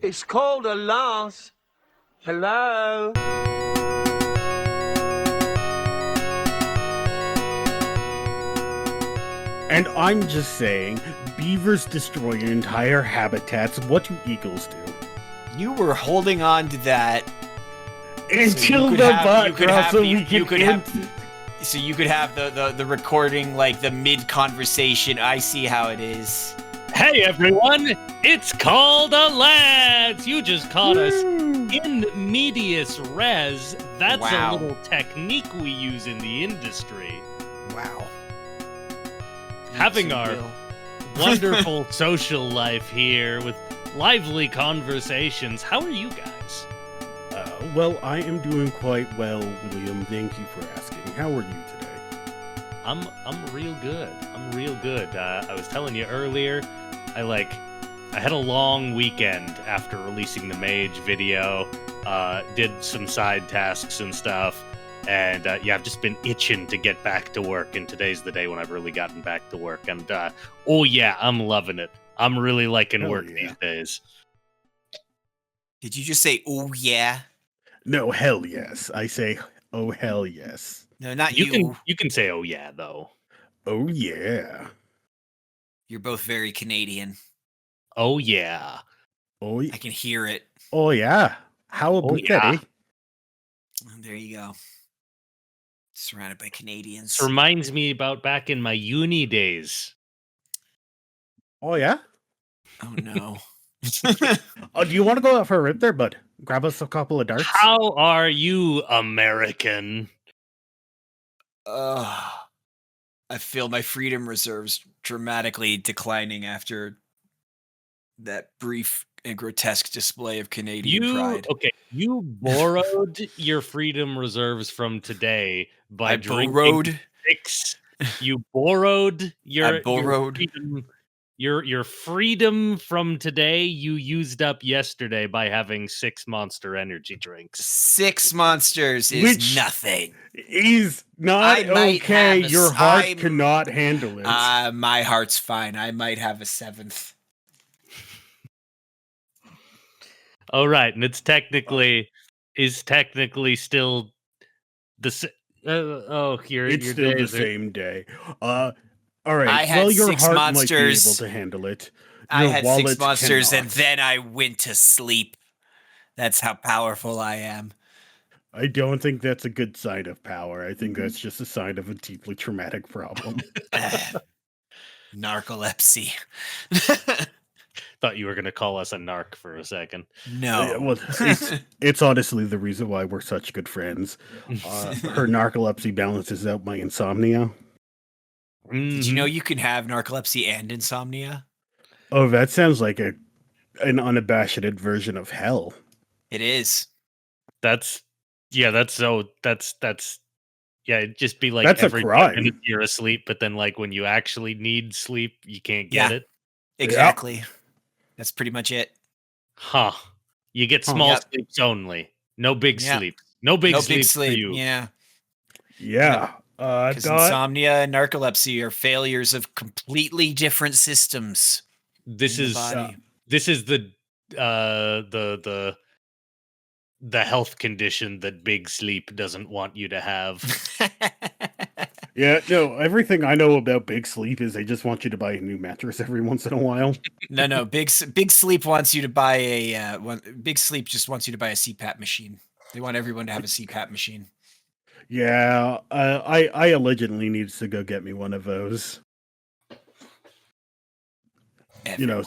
It's called a loss. Hello? And I'm just saying, beavers destroy entire habitats. What do eagles do? You were holding on to that until the butt drops so we can end. So you could have the recording, like the mid-conversation. I see how it is. Hey everyone, it's called a lads. You just caught us in medias res. That's a little technique we use in the industry. Wow. Having our wonderful social life here with lively conversations. How are you guys? Well, I am doing quite well, William. Thank you for asking. How are you today? I'm real good. I'm real good. I was telling you earlier, I had a long weekend after releasing the mage video. Did some side tasks and stuff. And I've just been itching to get back to work, and today's the day when I've really gotten back to work. And I'm loving it. I'm really liking work these days. Did you just say, oh yeah? No, hell yes. I say, oh hell yes. No, not you. You can say, oh yeah, though. Oh yeah. You're both very Canadian. Oh yeah. Oh, I can hear it. Oh yeah. How about that, eh? There you go. Surrounded by Canadians. This reminds me about back in my uni days. Oh yeah? Oh no. Oh, do you want to go out for a rip there, bud? Grab us a couple of darts. How are you, American? I feel my freedom reserves dramatically declining after that brief and grotesque display of Canadian pride. Okay, you borrowed your freedom reserves from today by drinking borrowed 6. You borrowed your your freedom from today. You used up yesterday by having 6 Monster Energy drinks. 6 monsters is nothing. Is not okay. Your heart cannot handle it. My heart's fine. I might have a 7th. All right, and it's technically still the it's still the same day. All right. I had your 6 heart monsters. might be able to handle it. I had 6 monsters, and then I went to sleep. That's how powerful I am. I don't think that's a good sign of power. I think that's just a sign of a deeply traumatic problem. Narcolepsy. Thought you were going to call us a narc for a second. No. Well, it's honestly the reason why we're such good friends. Her narcolepsy balances out my insomnia. Did you know you can have narcolepsy and insomnia? Oh, that sounds like an unabashed version of hell. It is. It'd just be like that's every a crime. 10 minutes you're asleep, but then like when you actually need sleep, you can't get it. Exactly. Yep. That's pretty much it. Huh. You get small sleeps only. No big sleep. No big sleep for you. Yeah. Yeah. Because insomnia and narcolepsy are failures of completely different systems. This is the health condition that big sleep doesn't want you to have. Yeah, no, everything I know about big sleep is they just want you to buy a new mattress every once in a while. No, big sleep wants you to buy big sleep just wants you to buy a CPAP machine. They want everyone to have a CPAP machine. Yeah, I allegedly needs to go get me one of those. Everyone.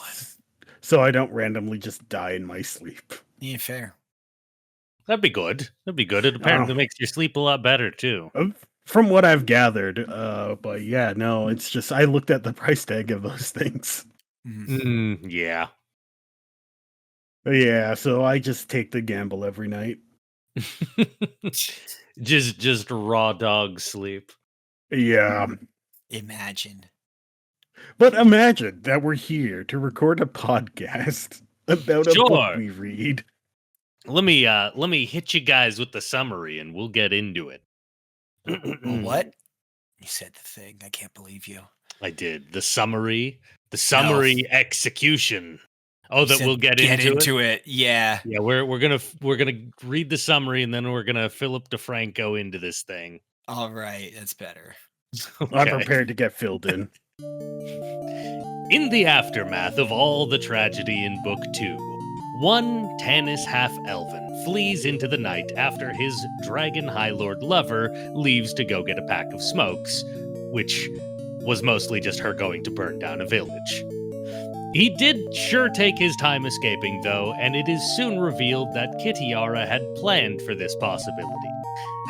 So I don't randomly just die in my sleep. Yeah, fair. That'd be good. It apparently makes your sleep a lot better too. From what I've gathered, but yeah, no, it's just I looked at the price tag of those things. Yeah. Yeah, so I just take the gamble every night. just raw dog sleep. Yeah. Imagine that we're here to record a podcast about a book we read. Let me hit you guys with the summary and we'll get into it. What? You said the thing. I can't believe you. I did. The summary execution Oh, that we'll get into it. it. Yeah. Yeah, we're gonna read the summary and then we're gonna Philip DeFranco into this thing. All right, that's better. I'm Okay. prepared to get filled in. In the aftermath of all the tragedy in Book 2, one Tanis half-elven flees into the night after his dragon High Lord lover leaves to go get a pack of smokes, which was mostly just her going to burn down a village. He did sure take his time escaping, though, and it is soon revealed that Kitiara had planned for this possibility,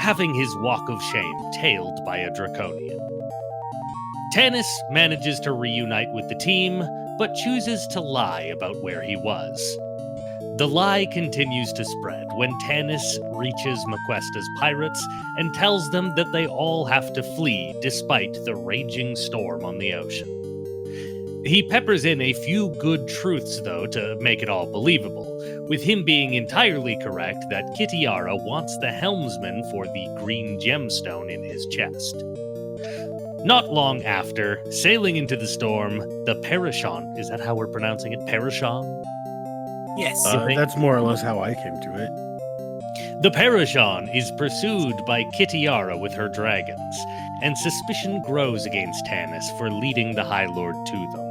having his walk of shame tailed by a draconian. Tanis manages to reunite with the team, but chooses to lie about where he was. The lie continues to spread when Tanis reaches McQuesta's pirates and tells them that they all have to flee despite the raging storm on the ocean. He peppers in a few good truths, though, to make it all believable, with him being entirely correct that Kitiara wants the helmsman for the green gemstone in his chest. Not long after, sailing into the storm, the Parashon, is that how we're pronouncing it? Parashon? Yes. That's more or less how I came to it. The Parashon is pursued by Kitiara with her dragons, and suspicion grows against Tanis for leading the High Lord to them.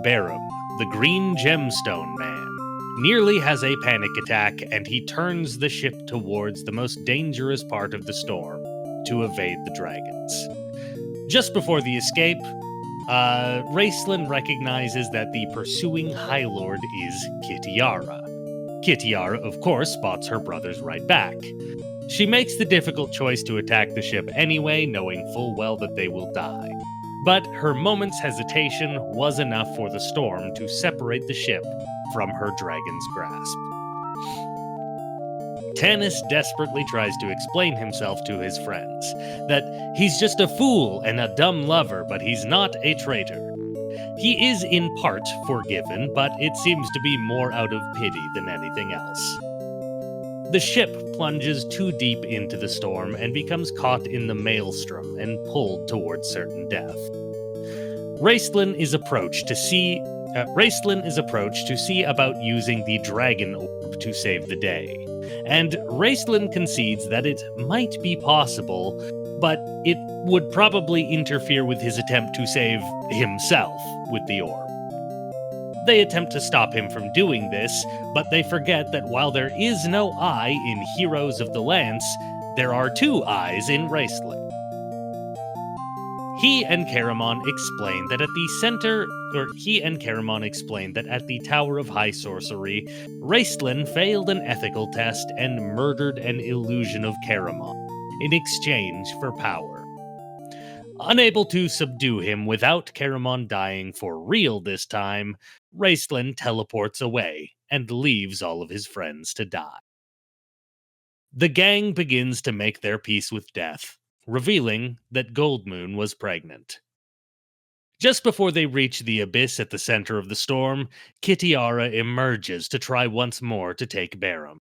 Barum, the green gemstone man, nearly has a panic attack, and he turns the ship towards the most dangerous part of the storm to evade the dragons. Just before the escape, Raistlin recognizes that the pursuing High Lord is Kitiara. Kitiara, of course, spots her brothers right back. She makes the difficult choice to attack the ship anyway, knowing full well that they will die. But her moment's hesitation was enough for the storm to separate the ship from her dragon's grasp. Tanis desperately tries to explain himself to his friends, that he's just a fool and a dumb lover, but he's not a traitor. He is in part forgiven, but it seems to be more out of pity than anything else. The ship plunges too deep into the storm and becomes caught in the maelstrom and pulled towards certain death. Raistlin is approached to see about using the dragon orb to save the day. And Raistlin concedes that it might be possible, but it would probably interfere with his attempt to save himself with the orb. They attempt to stop him from doing this, but they forget that while there is no eye in Heroes of the Lance, there are two eyes in Raistlin. He and Caramon explain that at the Tower of High Sorcery, Raistlin failed an ethical test and murdered an illusion of Caramon in exchange for power. Unable to subdue him without Caramon dying for real this time, Raistlin teleports away and leaves all of his friends to die. The gang begins to make their peace with death, revealing that Goldmoon was pregnant. Just before they reach the abyss at the center of the storm, Kitiara emerges to try once more to take Barum.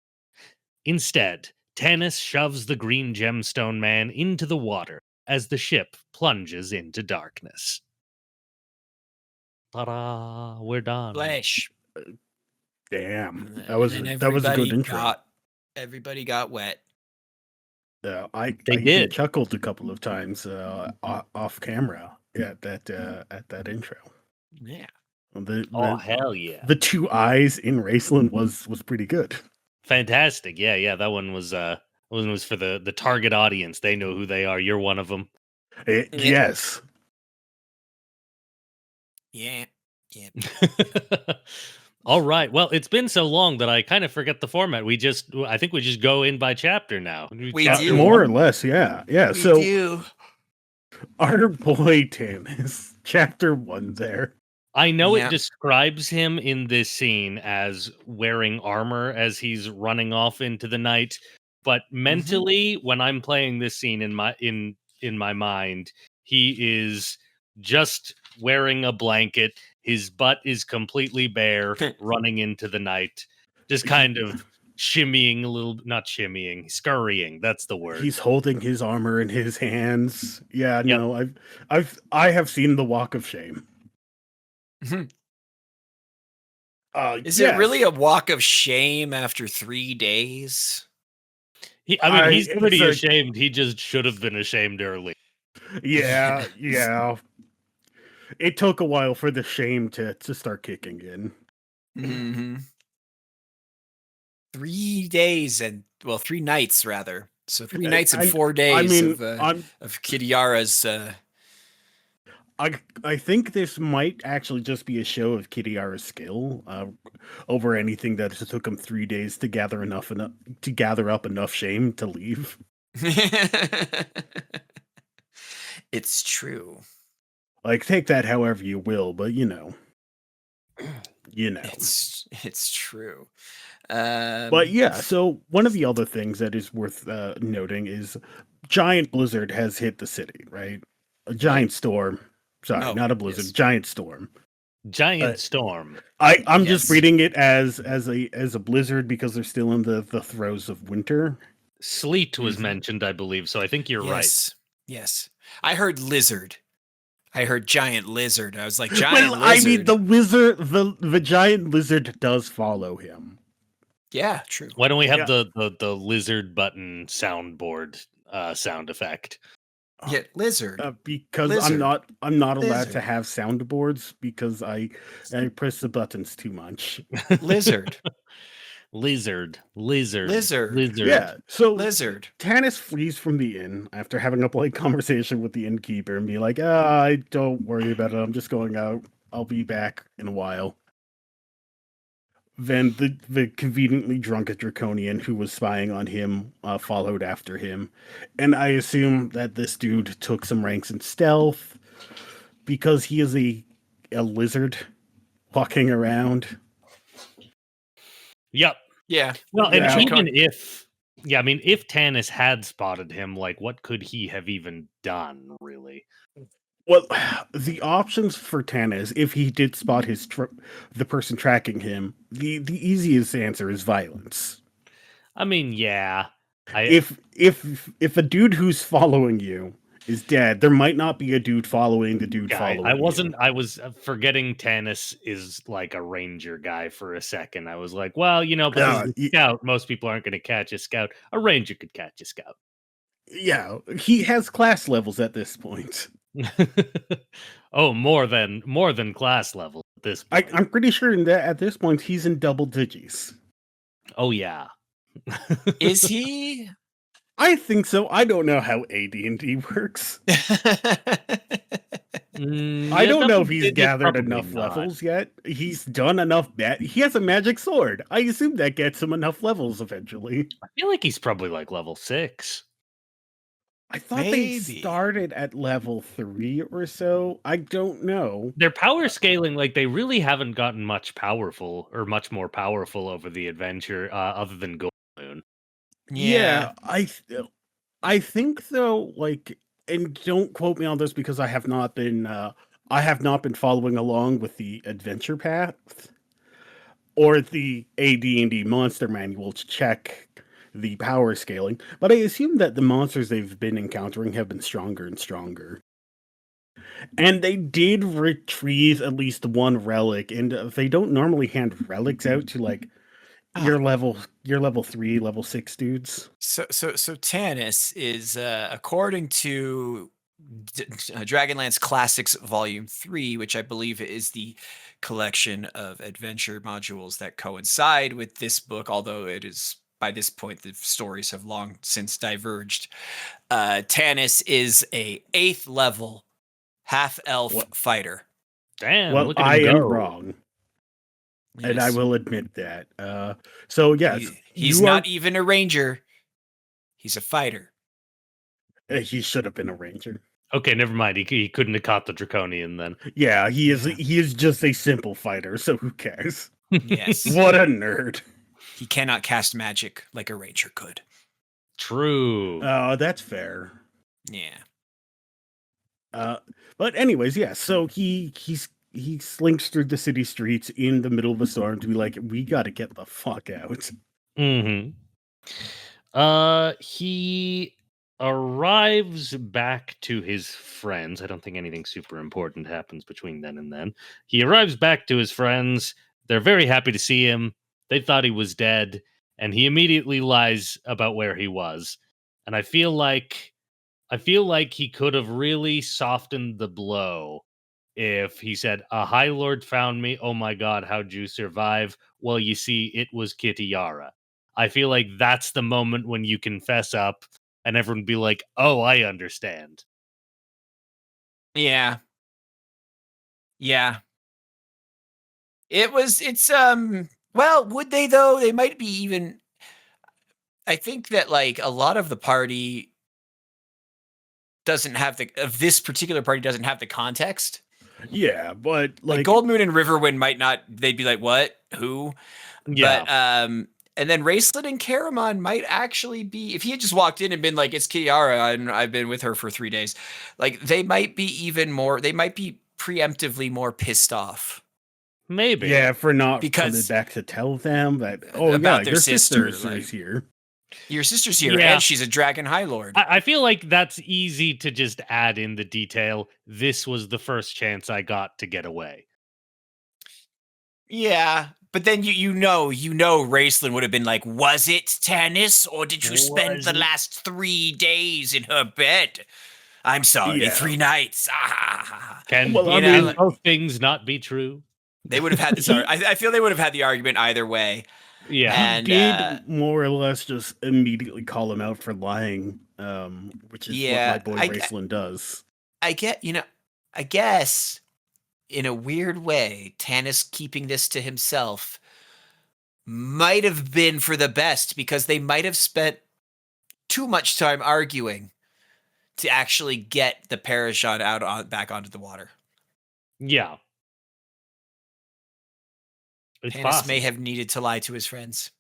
Instead, Tanis shoves the green gemstone man into the water as the ship plunges into darkness. Ta-da! We're done. Flash. Damn, that was a good intro. Everybody got wet. I did. even chuckled a couple of times off camera at that intro. Yeah. Hell yeah! The two eyes in Raistlin was pretty good. Fantastic. Yeah. That one was for the target audience. They know who they are. You're one of them. Yes. Yeah. Yeah. All right. Well, it's been so long that I kind of forget the format. I think we just go in by chapter now. We do. More or less, yeah. We do. Our boy Tanis, chapter 1 there. I know it describes him in this scene as wearing armor as he's running off into the night, but mentally, when I'm playing this scene in my mind, he is just wearing a blanket. His butt is completely bare, running into the night, just kind of shimmying a little, not shimmying, scurrying. That's the word. He's holding his armor in his hands. Yeah, no, I have seen the walk of shame. Is it really a walk of shame after 3 days? He's pretty ashamed. He just should have been ashamed early. Yeah. It took a while for the shame to start kicking in. Mm-hmm. 3 days 3 nights rather. So 3 nights and 4 days of Kitiara's. I think this might actually just be a show of Kitiara's skill over anything that it took him 3 days to gather up enough shame to leave. It's true. Like, take that however you will, but It's true. But yeah, so one of the other things that is worth noting is giant blizzard has hit the city, right? A giant storm. Sorry, not a blizzard. Yes. Giant storm. Giant storm. I'm just reading it as a blizzard because they're still in the throes of winter. Sleet was mentioned, I believe, so I think you're right. Yes. I heard lizard. I heard giant lizard. I was like, giant lizard. I mean, the giant lizard does follow him. Yeah, true. Why don't we have the lizard button soundboard sound effect? Yeah, lizard. Because lizard. I'm not allowed to have soundboards because I press the buttons too much. Lizard. Lizard. Yeah, so lizard. Tanis flees from the inn after having a polite conversation with the innkeeper and be like, don't worry about it. I'm just going out. I'll be back in a while. Then the conveniently drunk Draconian who was spying on him followed after him. And I assume that this dude took some ranks in stealth because he is a lizard walking around. Yep. Yeah. Well, and even if Tanis had spotted him, like, what could he have even done, really? Well, the options for Tanis, if he did spot the person tracking him, the easiest answer is violence. I mean, yeah. If a dude who's following you is dead, there might not be a dude following the dude following you. I was forgetting Tanis is like a ranger guy for a second. I was like, well, because a scout, most people aren't going to catch a scout. A ranger could catch a scout. Yeah, he has class levels at this point. Oh, more than class level at this point. I'm pretty sure at this point he's in double digits. Oh yeah. Is he? I think so. I don't know how AD&D works. I don't know if he's gathered enough levels yet. He's done enough he has a magic sword. I assume that gets him enough levels eventually. I feel like he's probably like level 6. I thought they started at level 3 or so. I don't know. Their power scaling, like, they really haven't gotten much more powerful over the adventure, other than Gold Moon. Yeah, I think though, like, and don't quote me on this because I have not been following along with the adventure path or the AD&D monster manual to check the power scaling, but I assume that the monsters they've been encountering have been stronger and stronger. And they did retrieve at least one relic, and they don't normally hand relics out to like your level 3, level 6 dudes. So Tanis is according to Dragonlance Classics Volume 3, which I believe is the collection of adventure modules that coincide with this book, although it is by this point the stories have long since diverged. Tanis is a 8th level half-elf fighter. Damn, well, look at him go. Am wrong. Yes. And I will admit that. So yes, he's not even a ranger. He's a fighter. He should have been a ranger. Okay, never mind. He couldn't have caught the Draconian then. Yeah, he is just a simple fighter, so who cares? Yes. What a nerd. He cannot cast magic like a ranger could. True. Oh, that's fair. Yeah. But anyways, yeah, so he slinks through the city streets in the middle of a storm to be like, we gotta get the fuck out. Mm-hmm. He arrives back to his friends. I don't think anything super important happens between then and then. He arrives back to his friends. They're very happy to see him. They thought he was dead, and he immediately lies about where he was. And I feel like he could have really softened the blow if he said, "A High Lord found me. Oh my God, how'd you survive? Well, you see, it was Kitiara." I feel like that's the moment when you confess up, and everyone be like, "Oh, I understand." Yeah. Yeah. It's well, would they though? They might be even. I think that like a lot of the party doesn't have this particular party doesn't have the context. Yeah, but Like Gold Moon and Riverwind might not, they'd be like, what? Who? Yeah. But and then Raistlin and Caramon might actually be, if he had just walked in and been like, it's Kitiara and I've been with her for 3 days, like they might be they might be preemptively more pissed off. Maybe. Yeah, for not Because- coming back to tell them that, oh About yeah, their your sister, sister like- is here. Your sister's here Yeah. and she's a Dragon High Lord. I feel like that's easy to just add in the detail. This was the first chance I got to get away. Yeah, but then you know Raistlin would have been like, was it Tanis, or did you spend Was the it? last 3 days in her bed? I'm sorry, Yeah. 3 nights. Ah. Can Well, I mean- both things not be true? They would have had this. I feel they would have had the argument either way. Yeah. And Did more or less just immediately call him out for lying, which is Yeah, what my boy Raistlin does. I guess in a weird way, Tanis keeping this to himself might have been for the best, because they might have spent too much time arguing to actually get the Parashon back onto the water. Yeah. It's Tanis possible. may have needed to lie to his friends.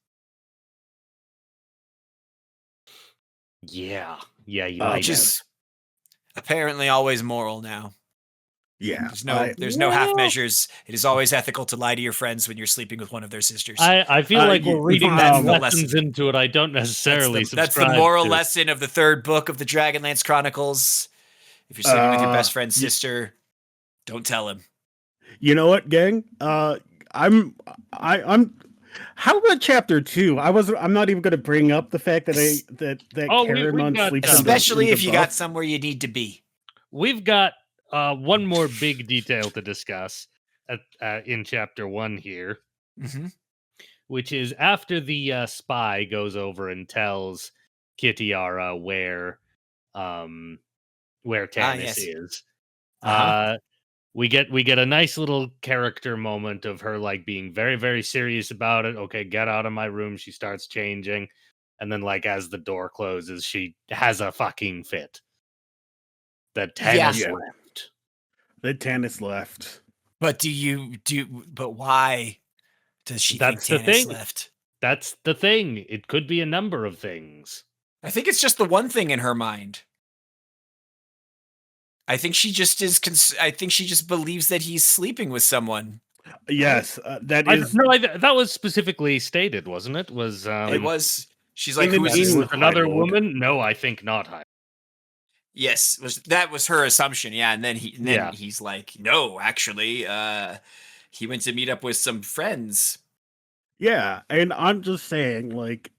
Yeah. Yeah, you Oh, might Which have. is apparently always moral now. Yeah, There's no half measures. It is always ethical to lie to your friends when you're sleeping with one of their sisters. I feel like we're reading that's that the lessons lesson. into it. I don't necessarily That's the subscribe moral to. lesson of the 3rd book of the Dragonlance Chronicles. If you're sleeping with your best friend's sister, don't tell him. You know what, gang? I'm. How about chapter 2? I'm not even going to bring up the fact that Caramon got sleeps, Especially if you got above. somewhere you need to be. We've got one more big detail to discuss in chapter 1 here, Mm-hmm. which is after the spy goes over and tells Kitiara where Tanis yes. is. Uh-huh. We get a nice little character moment of her like being very, very serious about it. Okay, get out of my room. She starts changing, and then like as the door closes, she has a fucking fit. That Tanis Yeah. left. That Tanis left. But but why does she That's think the Tanis thing. left? That's the thing. It could be a number of things. I think it's just the one thing in her mind. I think she just I think she just believes that he's sleeping with someone. Yes, that is. That was specifically stated, wasn't it? It was. She's like, in who the is this? mean- with another High Lord. woman? No, I think not. Yes, that was her assumption. Yeah, and then Yeah. he's like, no, actually, he went to meet up with some friends. Yeah, and I'm just saying, like,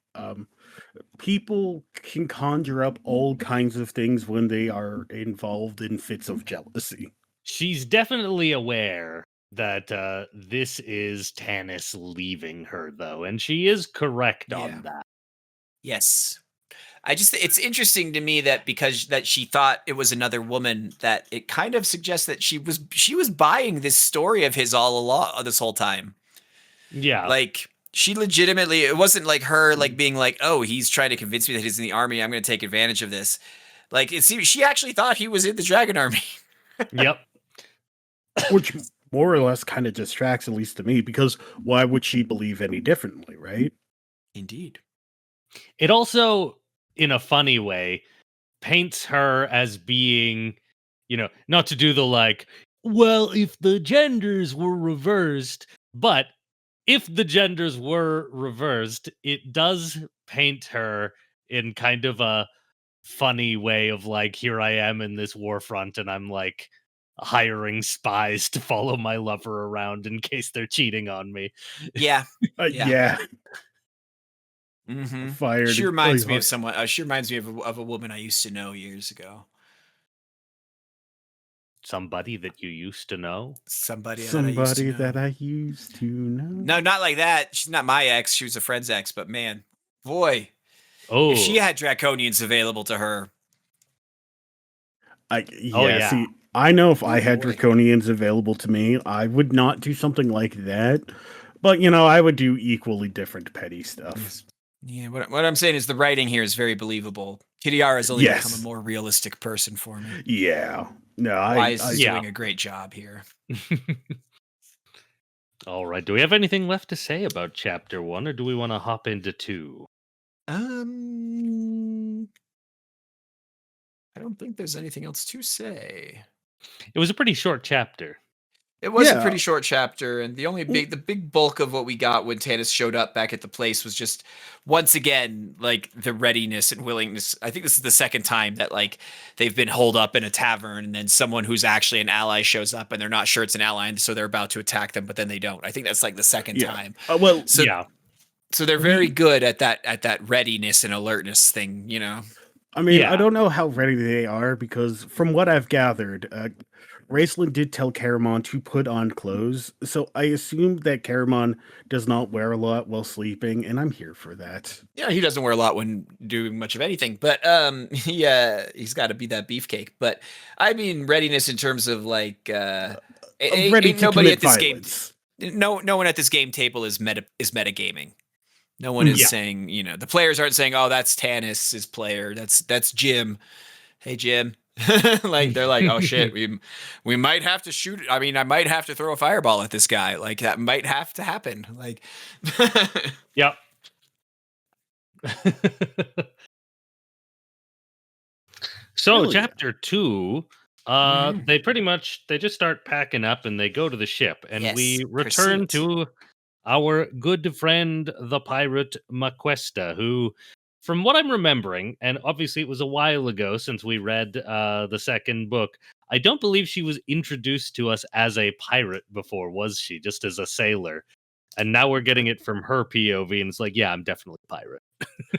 people can conjure up all kinds of things when they are involved in fits of jealousy. She's definitely aware that this is Tanis leaving her, though, and she is correct Yeah. on that. Yes. It's interesting to me that because she thought it was another woman, that it kind of suggests that she was buying this story of his all along this whole time. Yeah, Like, she legitimately, it wasn't like her like being like, oh, he's trying to convince me that he's in the army, I'm going to take advantage of this. Like, it seems she actually thought he was in the Dragon Army. yep. Which more or less kind of distracts, at least to me, because why would she believe any differently, right? Indeed. It also, in a funny way, paints her as being, not to do the like, well, if the genders were reversed, but if the genders were reversed, it does paint her in kind of a funny way of like, here I am in this war front, and I'm like, hiring spies to follow my lover around in case they're cheating on me. Yeah. Yeah. Mm-hmm. Fired. She reminds me of someone. She reminds me of a woman I used to know years ago. Somebody that you used to know? Somebody that I used to know. No, not like that. She's not my ex. She was a friend's ex. But man, boy, Oh, if she had draconians available to her, yeah. See, I know if I had boy. draconians available to me, I would not do something like that. But I would do equally different petty stuff. Yeah, what I'm saying is the writing here is very believable. Kitiara has only become a Yes. more realistic person for me. Yeah. No, Wise is Yeah. doing a great job here. All right. Do we have anything left to say about chapter 1, or do we want to hop into 2? I don't think there's anything else to say. It was a pretty short chapter. It was a Yeah. pretty short chapter, and the big bulk of what we got when Tanis showed up back at the place was just once again like the readiness and willingness. I think this is the second time that like they've been holed up in a tavern, and then someone who's actually an ally shows up, and they're not sure it's an ally, and so they're about to attack them, but then they don't. I think that's like the second time. So, yeah. So they're very good at that readiness and alertness thing, I mean, Yeah. I don't know how ready they are because from what I've gathered, Raistlin did tell Caramon to put on clothes, so I assume that Caramon does not wear a lot while sleeping, and I'm here for that. Yeah, he doesn't wear a lot when doing much of anything, but he's got to be that beefcake. But I mean, readiness in terms of like, I'm ready to nobody commit at this violence. game. No one at this game table is metagaming. No one is Yeah. saying, the players aren't saying, "Oh, that's Tanis' player. That's Jim. Hey, Jim." Like they're like, "Oh shit, we might have to shoot. I mean, I might have to throw a fireball at this guy. Like that might have to happen." Like, Yep. So Really? chapter 2, they just start packing up and they go to the ship, and we Yes, return pursuit. to our good friend the pirate McQuesta, who, from what I'm remembering, and obviously it was a while ago since we read the second book, I don't believe she was introduced to us as a pirate before, was she? Just as a sailor. And now we're getting it from her POV, and it's like, yeah, I'm definitely a pirate.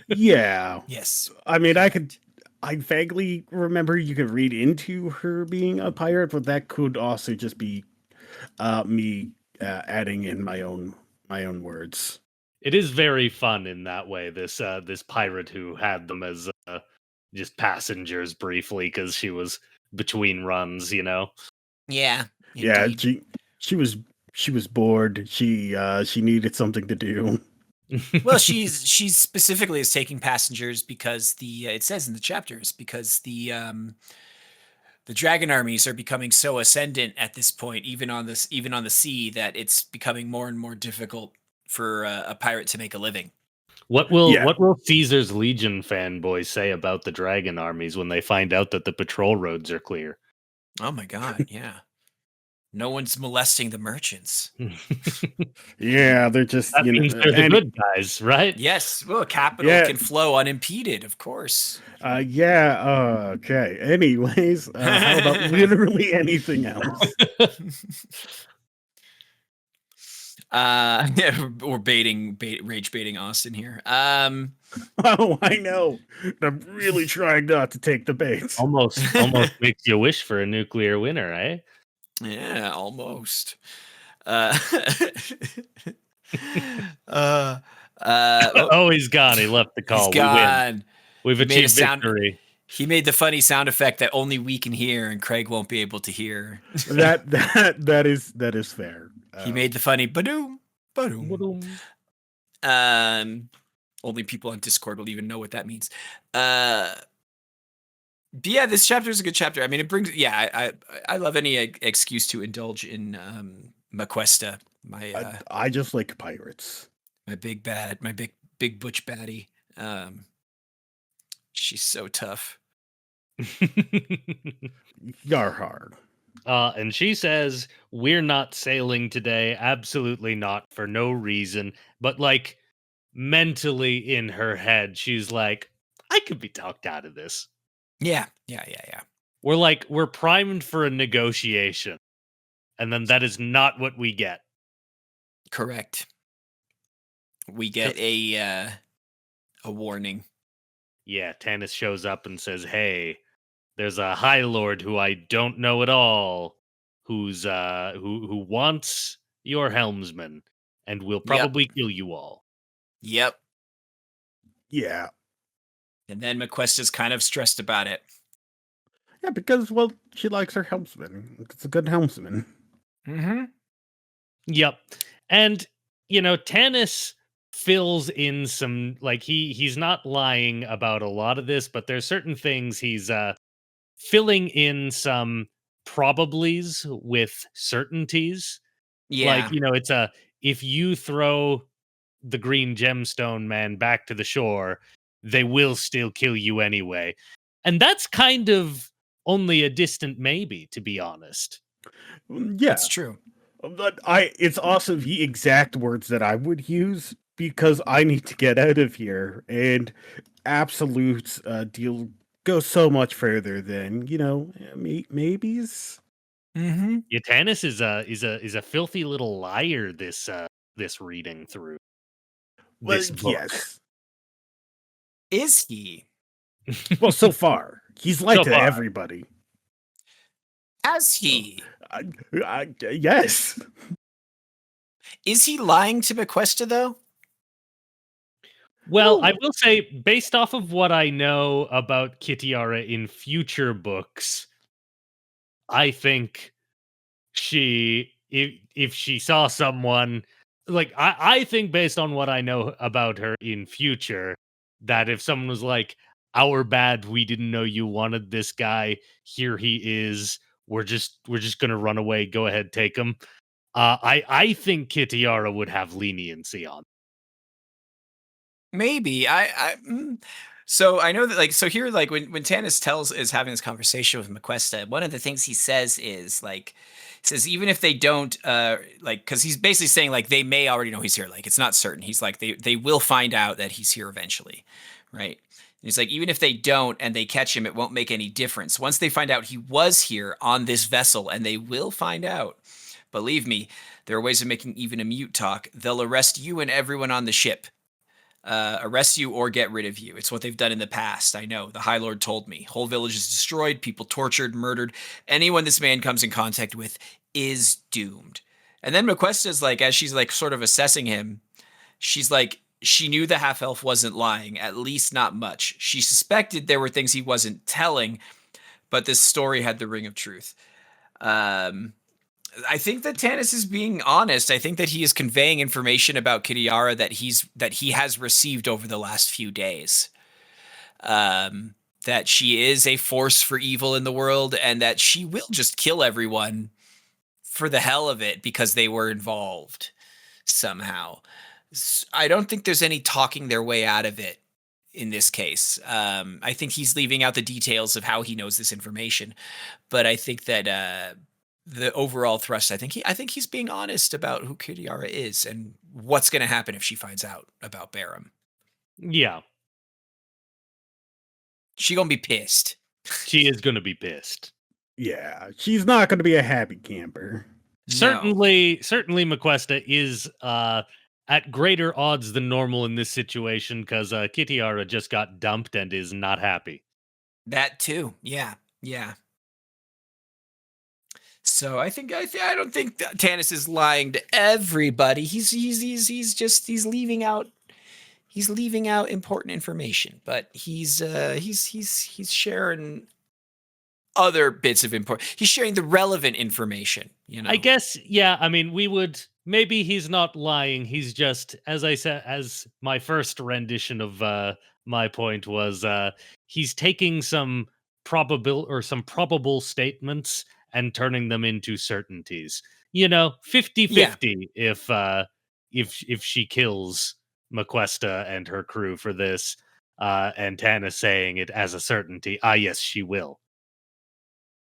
Yeah. Yes. I mean, I vaguely remember you could read into her being a pirate, but that could also just be me adding in my own words. It is very fun in that way. This pirate who had them as just passengers briefly because she was between runs, Yeah. Yeah, Indeed. she was bored. She needed something to do. Well, she's specifically is taking passengers because it says in the chapters because the dragon armies are becoming so ascendant at this point, even on the sea, that it's becoming more and more difficult for a pirate to make a living. What will Caesar's Legion fanboys say about the dragon armies when they find out that the patrol roads are clear? Oh my god, yeah. No one's molesting the merchants. Yeah, they're just That means they're the good guys, right? Yes, well, capital Yeah. can flow unimpeded, of course. Okay. Anyways, how about literally anything else? We're rage baiting Austin here. Oh, I know. I'm really trying not to take the bait. Almost makes you wish for a nuclear winter, eh? Yeah, almost. Oh, he's gone. He left the call. He's We win. gone. We've He made a achieved victory. He made the funny sound effect that only we can hear and Craig won't be able to hear. That is fair. He made the funny ba-doom, ba-doom. Only people on Discord will even know what that means. But yeah, this chapter is a good chapter. I mean, it brings. Yeah, I love any excuse to indulge in McQuesta. I just like pirates. My big butch baddie. She's so tough. Yar hard. And she says, "We're not sailing today. Absolutely not, for no reason." But like mentally in her head, she's like, "I could be talked out of this." Yeah. we're primed for a negotiation, and then that is not what we get. Correct. We get a warning. Yeah, Tanis shows up and says, "Hey, there's a High Lord who I don't know at all, who's who wants your helmsman, and will probably kill you all." Yep. Yeah. And then McQuesta's kind of stressed about it. Yeah, because, well, she likes her helmsman. It's a good helmsman. Mm-hmm. Yep. And Tanis fills in some, like, he's not lying about a lot of this, but there's certain things he's filling in some probablys with certainties. Yeah. Like, it's if you throw the green gemstone man back to the shore, they will still kill you anyway. And that's kind of only a distant maybe, to be honest. Yeah. That's true. But it's also the exact words that I would use, because I need to get out of here, and Absolute's deal goes so much further than, maybes. Mm-hmm. Yeah, Tanis is a filthy little liar this reading through this book. Yes. Is he? Well, so far. He's lied So to far. everybody. Has he? Yes. Is he lying to McQuesta, though? Well, I will say, based off of what I know about Kitiara in future books, I think if she saw someone, like, I think based on what I know about her in future, that if someone was like, "Our bad, we didn't know you wanted this guy, here he is, we're just gonna run away, go ahead, take him," I think Kitiara would have leniency on. Maybe. So I know that, like, so here, like, when Tanis is having this conversation with McQuesta, one of the things he says is, like, even if they don't, like, because he's basically saying, like, they may already know he's here, like, it's not certain. He's like, they will find out that he's here eventually, right? And he's like, even if they don't and they catch him, it won't make any difference. Once they find out he was here on this vessel, and they will find out, believe me, there are ways of making even a mute talk. They'll arrest you and everyone on the ship. Arrest you or get rid of you. It's what they've done in the past. I know. The High Lord told me. Whole village is destroyed, people tortured, murdered. Anyone this man comes in contact with is doomed. And then McQuesta's like, as she's like sort of assessing him, she's like, she knew the half-elf wasn't lying, at least not much. She suspected there were things he wasn't telling, but this story had the ring of truth. I think that Tanis is being honest. I think that he is conveying information about Kitiara that he has received over the last few days. That she is a force for evil in the world, and that she will just kill everyone for the hell of it because they were involved somehow. I don't think there's any talking their way out of it in this case. I think he's leaving out the details of how he knows this information, but I think that the overall thrust, I think he's being honest about who Kitiara is and what's going to happen if she finds out about Barum. Yeah. She gonna be pissed. She is gonna be pissed. Yeah, she's not gonna be a happy camper. Certainly McQuesta is at greater odds than normal in this situation, because Kitiara just got dumped and is not happy. That too. Yeah. So I don't think that Tanis is lying to everybody. He's leaving out important information, but he's sharing other bits of he's sharing the relevant information, I guess, yeah, I mean, maybe he's not lying, he's just, as I said, as my first rendition of my point was, he's taking some probable statements and turning them into certainties. 50-50 if she kills McQuesta and her crew for this, and Tanis saying it as a certainty. Yes, she will.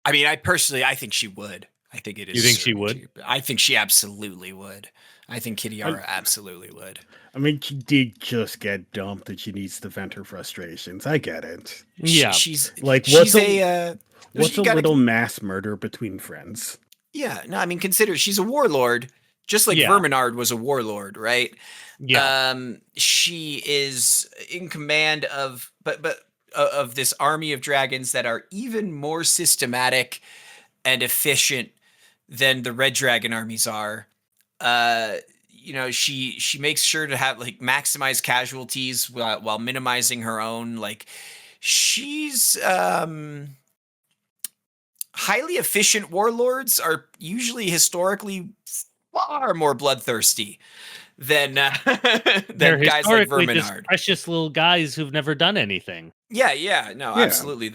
I mean, I think she would. I think it is. You think she would? I think she absolutely would. I think Kitiara absolutely would. I mean, she did just get dumped and she needs to vent her frustrations. I get it. Yeah. She's like, she's What's You a gotta little mass murder between friends? Yeah, no, I mean, consider she's a warlord, just like Yeah. Verminard was a warlord, right? Yeah. She is in command of, of this army of dragons that are even more systematic and efficient than the red dragon armies are. She makes sure to have like maximize casualties while minimizing her own. Like she's highly efficient warlords are usually historically far more bloodthirsty than They're than guys like historically just Verminard. precious little guys who've never done anything. Yeah, no, Yeah. absolutely.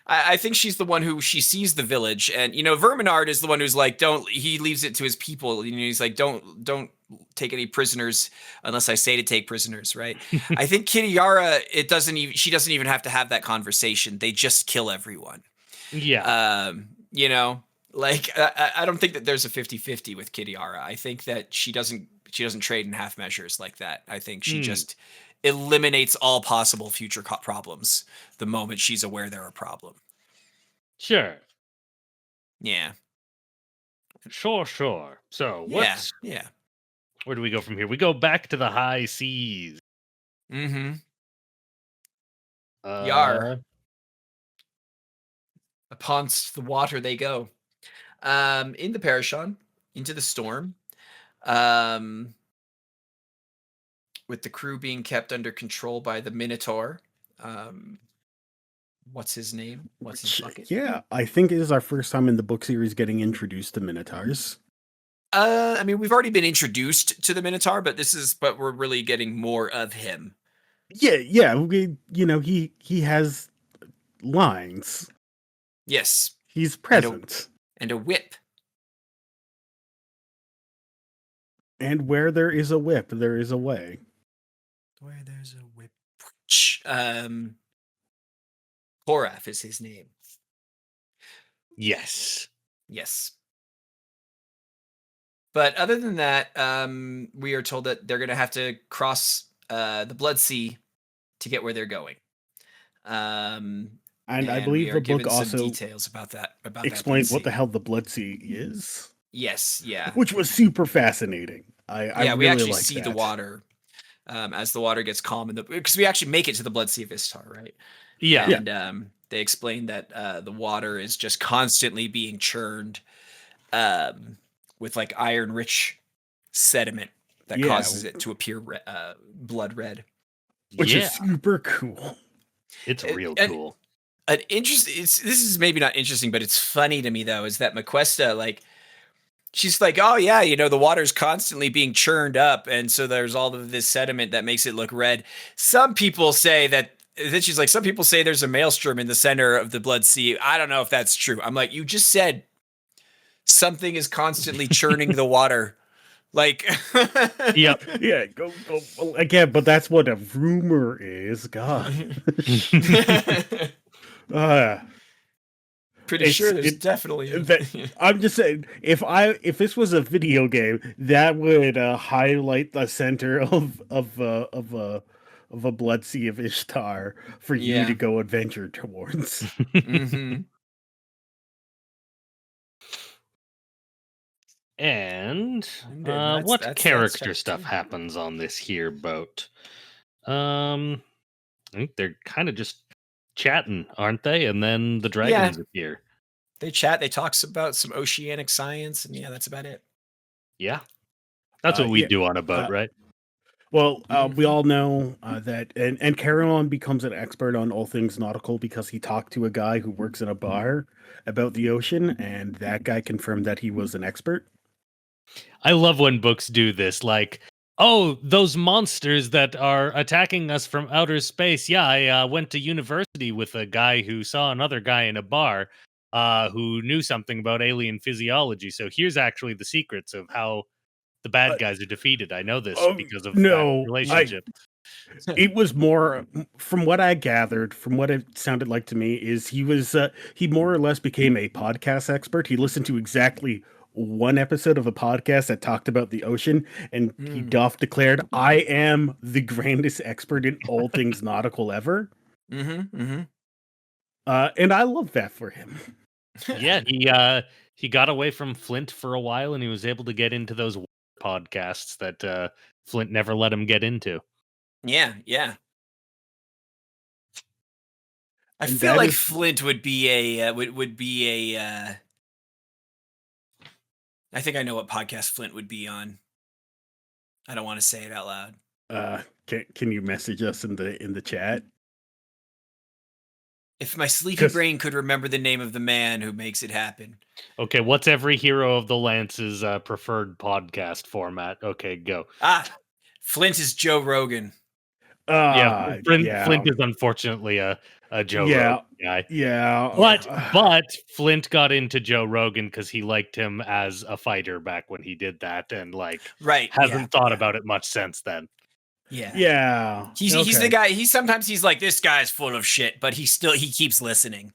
I think she's the one who she sees the village, and Verminard is the one who's like, don't. He leaves it to his people. He's like, don't take any prisoners unless I say to take prisoners, right? I think Kitiara, she doesn't even have to have that conversation. They just kill everyone. Yeah. Like I don't think that there's a 50-50 with Kitiara. I think that she doesn't trade in half measures like that. I think she just eliminates all possible future problems the moment she's aware they're a problem. Sure. Yeah. Sure. So what's Yeah. where do we go from here? We go back to the high seas. Mm-hmm. Uh, Yar. Upon the water they go. In the Parashon, into the storm. With the crew being kept under control by the Minotaur. What's his name? What's his bucket? Yeah, I think it is our first time in the book series getting introduced to Minotaurs. I mean, we've already been introduced to the Minotaur, but we're really getting more of him. Yeah, he has lines. Yes. He's present. And a whip. And where there is a whip, there is a way. Where there's a whip. Horaf is his name. yes. Yes. But other than that, we are told that they're going to have to cross the Blood Sea to get where they're going. And I believe we are the book given some also details about that. explains what the Sea. hell the Blood Sea is. Yes, yeah. Which was super fascinating. I we really actually like see that. the water as the water gets calm, because we actually make it to the Blood Sea of Istar, right? Yeah. And they explain that the water is just constantly being churned with like iron-rich sediment that causes it to appear blood red. Which is super cool. It's real cool. This is maybe not interesting, but it's funny to me though, is that McQuesta, like, she's like, oh yeah, the water's constantly being churned up, and so there's all of this sediment that makes it look red. Some people say some people say there's a maelstrom in the center of the Blood Sea. I don't know if that's true. I'm like, you just said something is constantly churning the water. Like, Yep. Yeah, go again, but that's what a rumor is. God. Pretty sure there's definitely I'm just saying, if this was a video game, that would highlight the center of a Blood Sea of Ishtar for you to go adventure towards. Mm-hmm. And that's what character chapter stuff 2. happens on this here boat? I think they're kind of just chatting, aren't they? And then the dragons appear. They chat. They talk about some oceanic science, and that's about it. Yeah, that's what we do on a boat, right? Well, we all know that, and Caroline becomes an expert on all things nautical because he talked to a guy who works in a bar about the ocean, and that guy confirmed that he was an expert. I love when books do this, like, oh, those monsters that are attacking us from outer space. Yeah, I went to university with a guy who saw another guy in a bar who knew something about alien physiology. So here's actually the secrets of how the bad guys are defeated. I know this because of that relationship. It was more, from what I gathered, from what it sounded like to me, is he more or less became a podcast expert. He listened to exactly one episode of a podcast that talked about the ocean, and he declared, I am the grandest expert in all things nautical ever. Mm-hmm. And I love that for him. Yeah, he got away from Flint for a while, and he was able to get into those podcasts that Flint never let him get into. Yeah, yeah. I And feel that like is- Flint would be a would be a. I think I know what podcast Flint would be on. I don't want to say it out loud. Can you message us in the chat? If my sleepy 'Cause- brain could remember the name of the man who makes it happen. Okay, what's every hero of the Lance's preferred podcast format? Okay, go. Flint is Joe Rogan. Yeah, Flint yeah. is unfortunately a Joe Yeah. Rogan guy. Yeah. But Flint got into Joe Rogan because he liked him as a fighter back when he did that, and like Right. hasn't thought about it much since then. Yeah. Yeah. He's the okay. guy. Sometimes he's like, this guy's full of shit, but he keeps listening.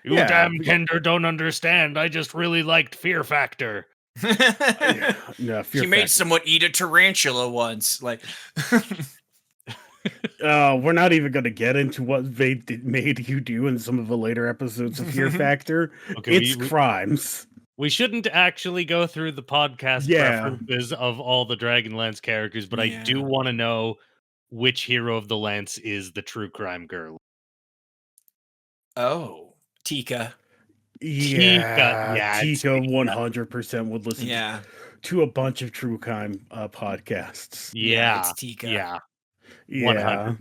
You Yeah, damn Kender don't understand. I just really liked Fear Factor. Yeah, He made someone eat a tarantula once. Like, we're not even going to get into what they made you do in some of the later episodes of Fear Factor. Okay, It's crimes. We shouldn't actually go through the podcast preferences of all the Dragonlance characters, but I do want to know which hero of the Lance is the true crime girl. oh, Tika. Yeah, Tika 100% would listen to a bunch of true crime podcasts. Yeah, it's Tika. Yeah, 100%.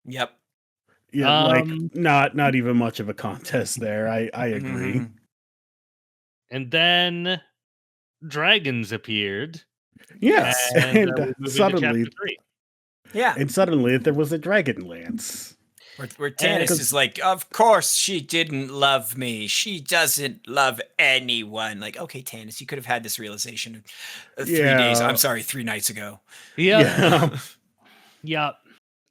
Yep. Yeah, like not even much of a contest there. I agree. And then dragons appeared. Yes, and suddenly, and suddenly there was a Dragonlance. Where Tanis is like, of course she didn't love me. She doesn't love anyone. Like, okay, Tanis, you could have had this realization 3 days. I'm sorry, 3 nights ago. Yeah.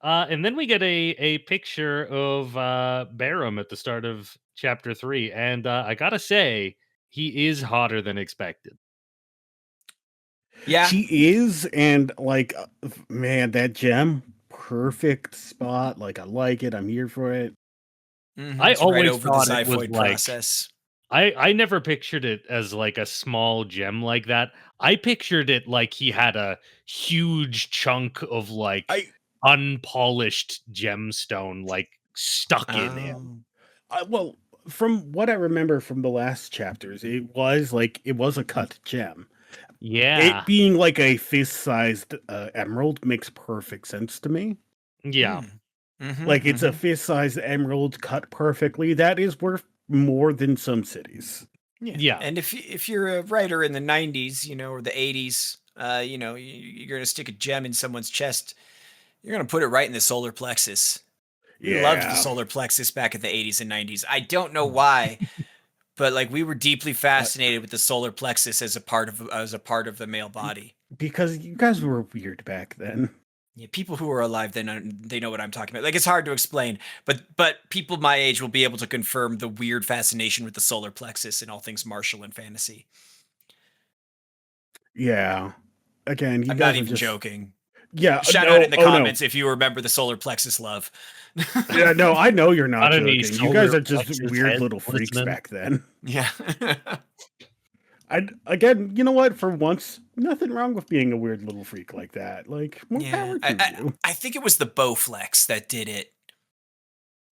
And then we get a picture of Barum at the start of chapter 3, and I gotta say, he is hotter than expected. Yeah, he is, and like, man, that gem. Perfect spot. Like, I like it. I'm here for it. I always over thought the it was xiphoid like, process. I never pictured it as like a small gem like that. I pictured it like he had a huge chunk of like unpolished gemstone like stuck in him. Well, from what I remember from the last chapters, it was a cut gem. Yeah, it being like a fist-sized emerald makes perfect sense to me. Yeah, like it's a fist-sized emerald cut perfectly. That is worth more than some cities. Yeah. And if you're a writer in the 90s, or the 80s, you're going to stick a gem in someone's chest, you're going to put it right in the solar plexus. We loved the solar plexus back in the 80s and 90s. I don't know why, but like we were deeply fascinated with the solar plexus as a part of the male body. Because you guys were weird back then. Yeah, people who are alive then they know what I'm talking about. Like, it's hard to explain, but people my age will be able to confirm the weird fascination with the solar plexus and all things martial and fantasy. Yeah. Again, I'm not even joking. Yeah. Shout out in the comments if you remember the solar plexus love. Yeah, no, I know you're not joking. You guys are just plexus weird head little freaks back then. Yeah. Again, you know what? For once, nothing wrong with being a weird little freak like that. Like, more power to you. I think it was the Bowflex that did it.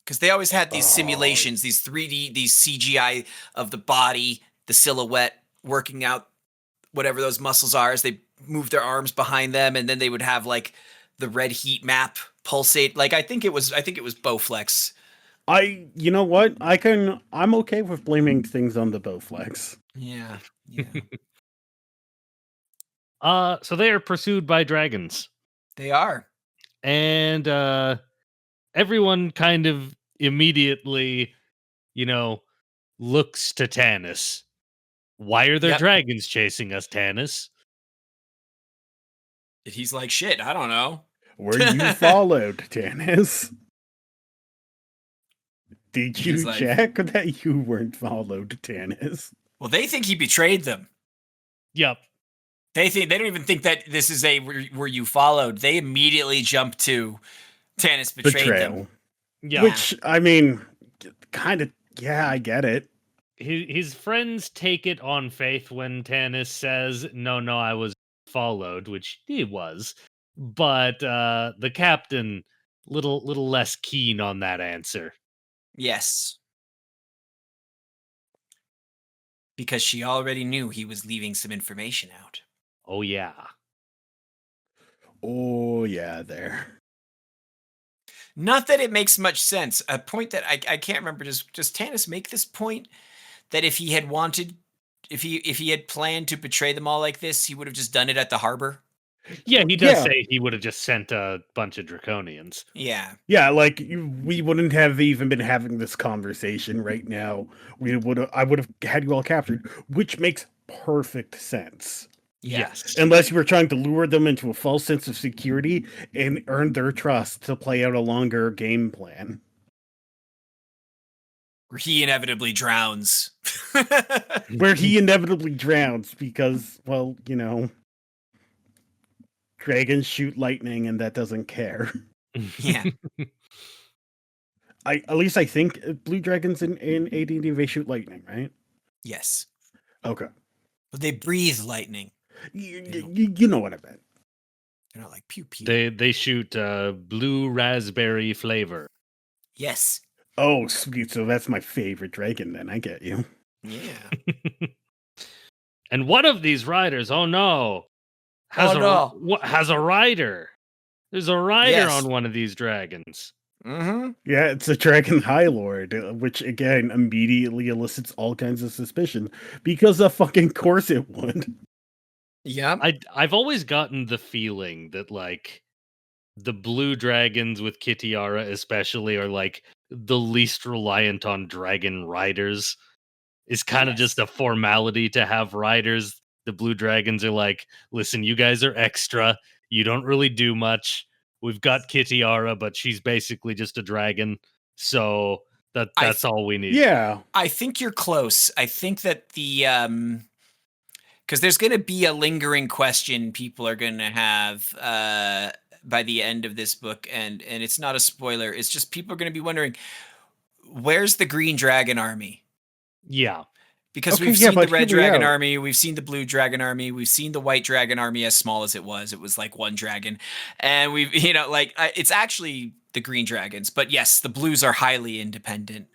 Because they always had these simulations, these 3D, these CGI of the body, the silhouette, working out whatever those muscles are as they move their arms behind them, and then they would have like the red heat map pulsate. Like I think it was Bowflex. You know what? I'm okay with blaming things on the Bowflex. Yeah. So they are pursued by dragons. They are. And everyone kind of immediately, looks to Tanis. Why are there dragons chasing us, Tanis? He's like, shit, I don't know. Were you followed, Tanis? Did you check that you weren't followed, Tanis? Well, they think he betrayed them. Yep. They don't even think that this is were you followed. They immediately jump to Tanis betrayed them. Yeah. Which, I mean, kind of, yeah, I get it. His friends take it on faith when Tanis says, no, I was followed, which he was. But the captain, little less keen on that answer. Yes. Because she already knew he was leaving some information out. Oh, yeah. Oh, yeah, there. Not that it makes much sense. A point that I can't remember. Does Tanis make this point that if he had wanted, if he had planned to betray them all like this, he would have just done it at the harbor? Yeah, he does Yeah. say he would have just sent a bunch of Draconians. Yeah. Yeah, like we wouldn't have even been having this conversation right now. I would have had you all captured, which makes perfect sense. Yeah. Yes. Unless you were trying to lure them into a false sense of security and earn their trust to play out a longer game plan. Where he inevitably drowns. Where he inevitably drowns because, well, you know, dragons shoot lightning and that doesn't care. Yeah. At least I think blue dragons in AD&D, they shoot lightning, right? Yes. Okay. But they breathe lightning. You know what I meant. They're not like pew pew. They shoot blue raspberry flavor. Yes. Oh, sweet. So that's my favorite dragon then. I get you. Yeah. And one of these riders, oh no, has a rider. There's a rider Yes. on one of these dragons. Mm-hmm. Yeah, it's a Dragon High Lord, which again immediately elicits all kinds of suspicion because of fucking course it would. Yeah. I've always gotten the feeling that like the blue dragons with Kitiara especially are like the least reliant on dragon riders. It's kind of just a formality to have riders. The blue dragons are like, listen, you guys are extra. You don't really do much. We've got Kitiara, but she's basically just a dragon. So that's all we need. Yeah. I think you're close. I think that the because there's going to be a lingering question people are going to have by the end of this book, and it's not a spoiler. It's just people are going to be wondering, where's the Green Dragon Army? Yeah. Because Okay, we've yeah, seen the but Red hear me Dragon out. Army, we've seen the Blue Dragon Army, we've seen the White Dragon Army, as small as it was. It was like one dragon. And we've, you know, like it's actually the Green Dragons. But yes, the Blues are highly independent.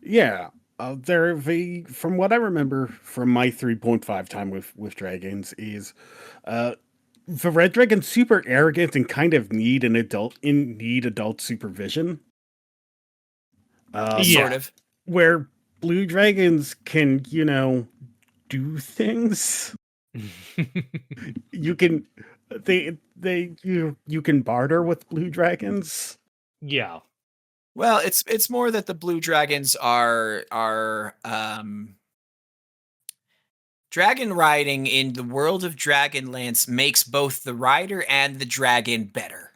Yeah. From what I remember from my 3.5 time with dragons is the red dragon's super arrogant and kind of need adult supervision. Sort of. Where blue dragons can, you know, do things. You can you can barter with blue dragons. Yeah. Well, it's more that the Blue Dragons are dragon riding in the world of Dragonlance makes both the rider and the dragon better.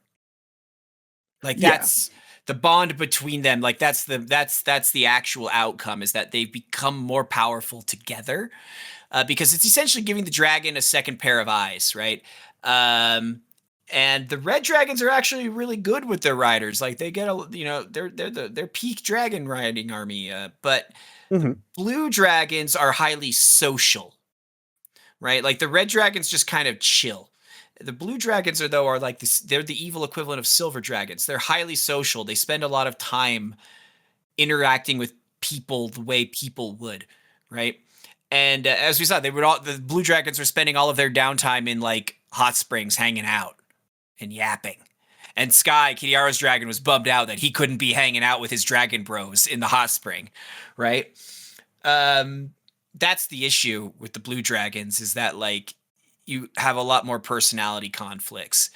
Like that's the bond between them. Like that's the actual outcome, is that they've become more powerful together, because it's essentially giving the dragon a second pair of eyes, right? And the red dragons are actually really good with their riders. Like they get they're peak dragon riding army. But blue dragons are highly social, right? Like the red dragons just kind of chill. The blue dragons are like this. They're the evil equivalent of silver dragons. They're highly social. They spend a lot of time interacting with people the way people would, right? And as we saw, the blue dragons are spending all of their downtime in like hot springs, hanging out and yapping. And Sky, Kitiara's dragon, was bummed out that he couldn't be hanging out with his dragon bros in the hot spring, right? That's the issue with the blue dragons, is that like you have a lot more personality conflicts,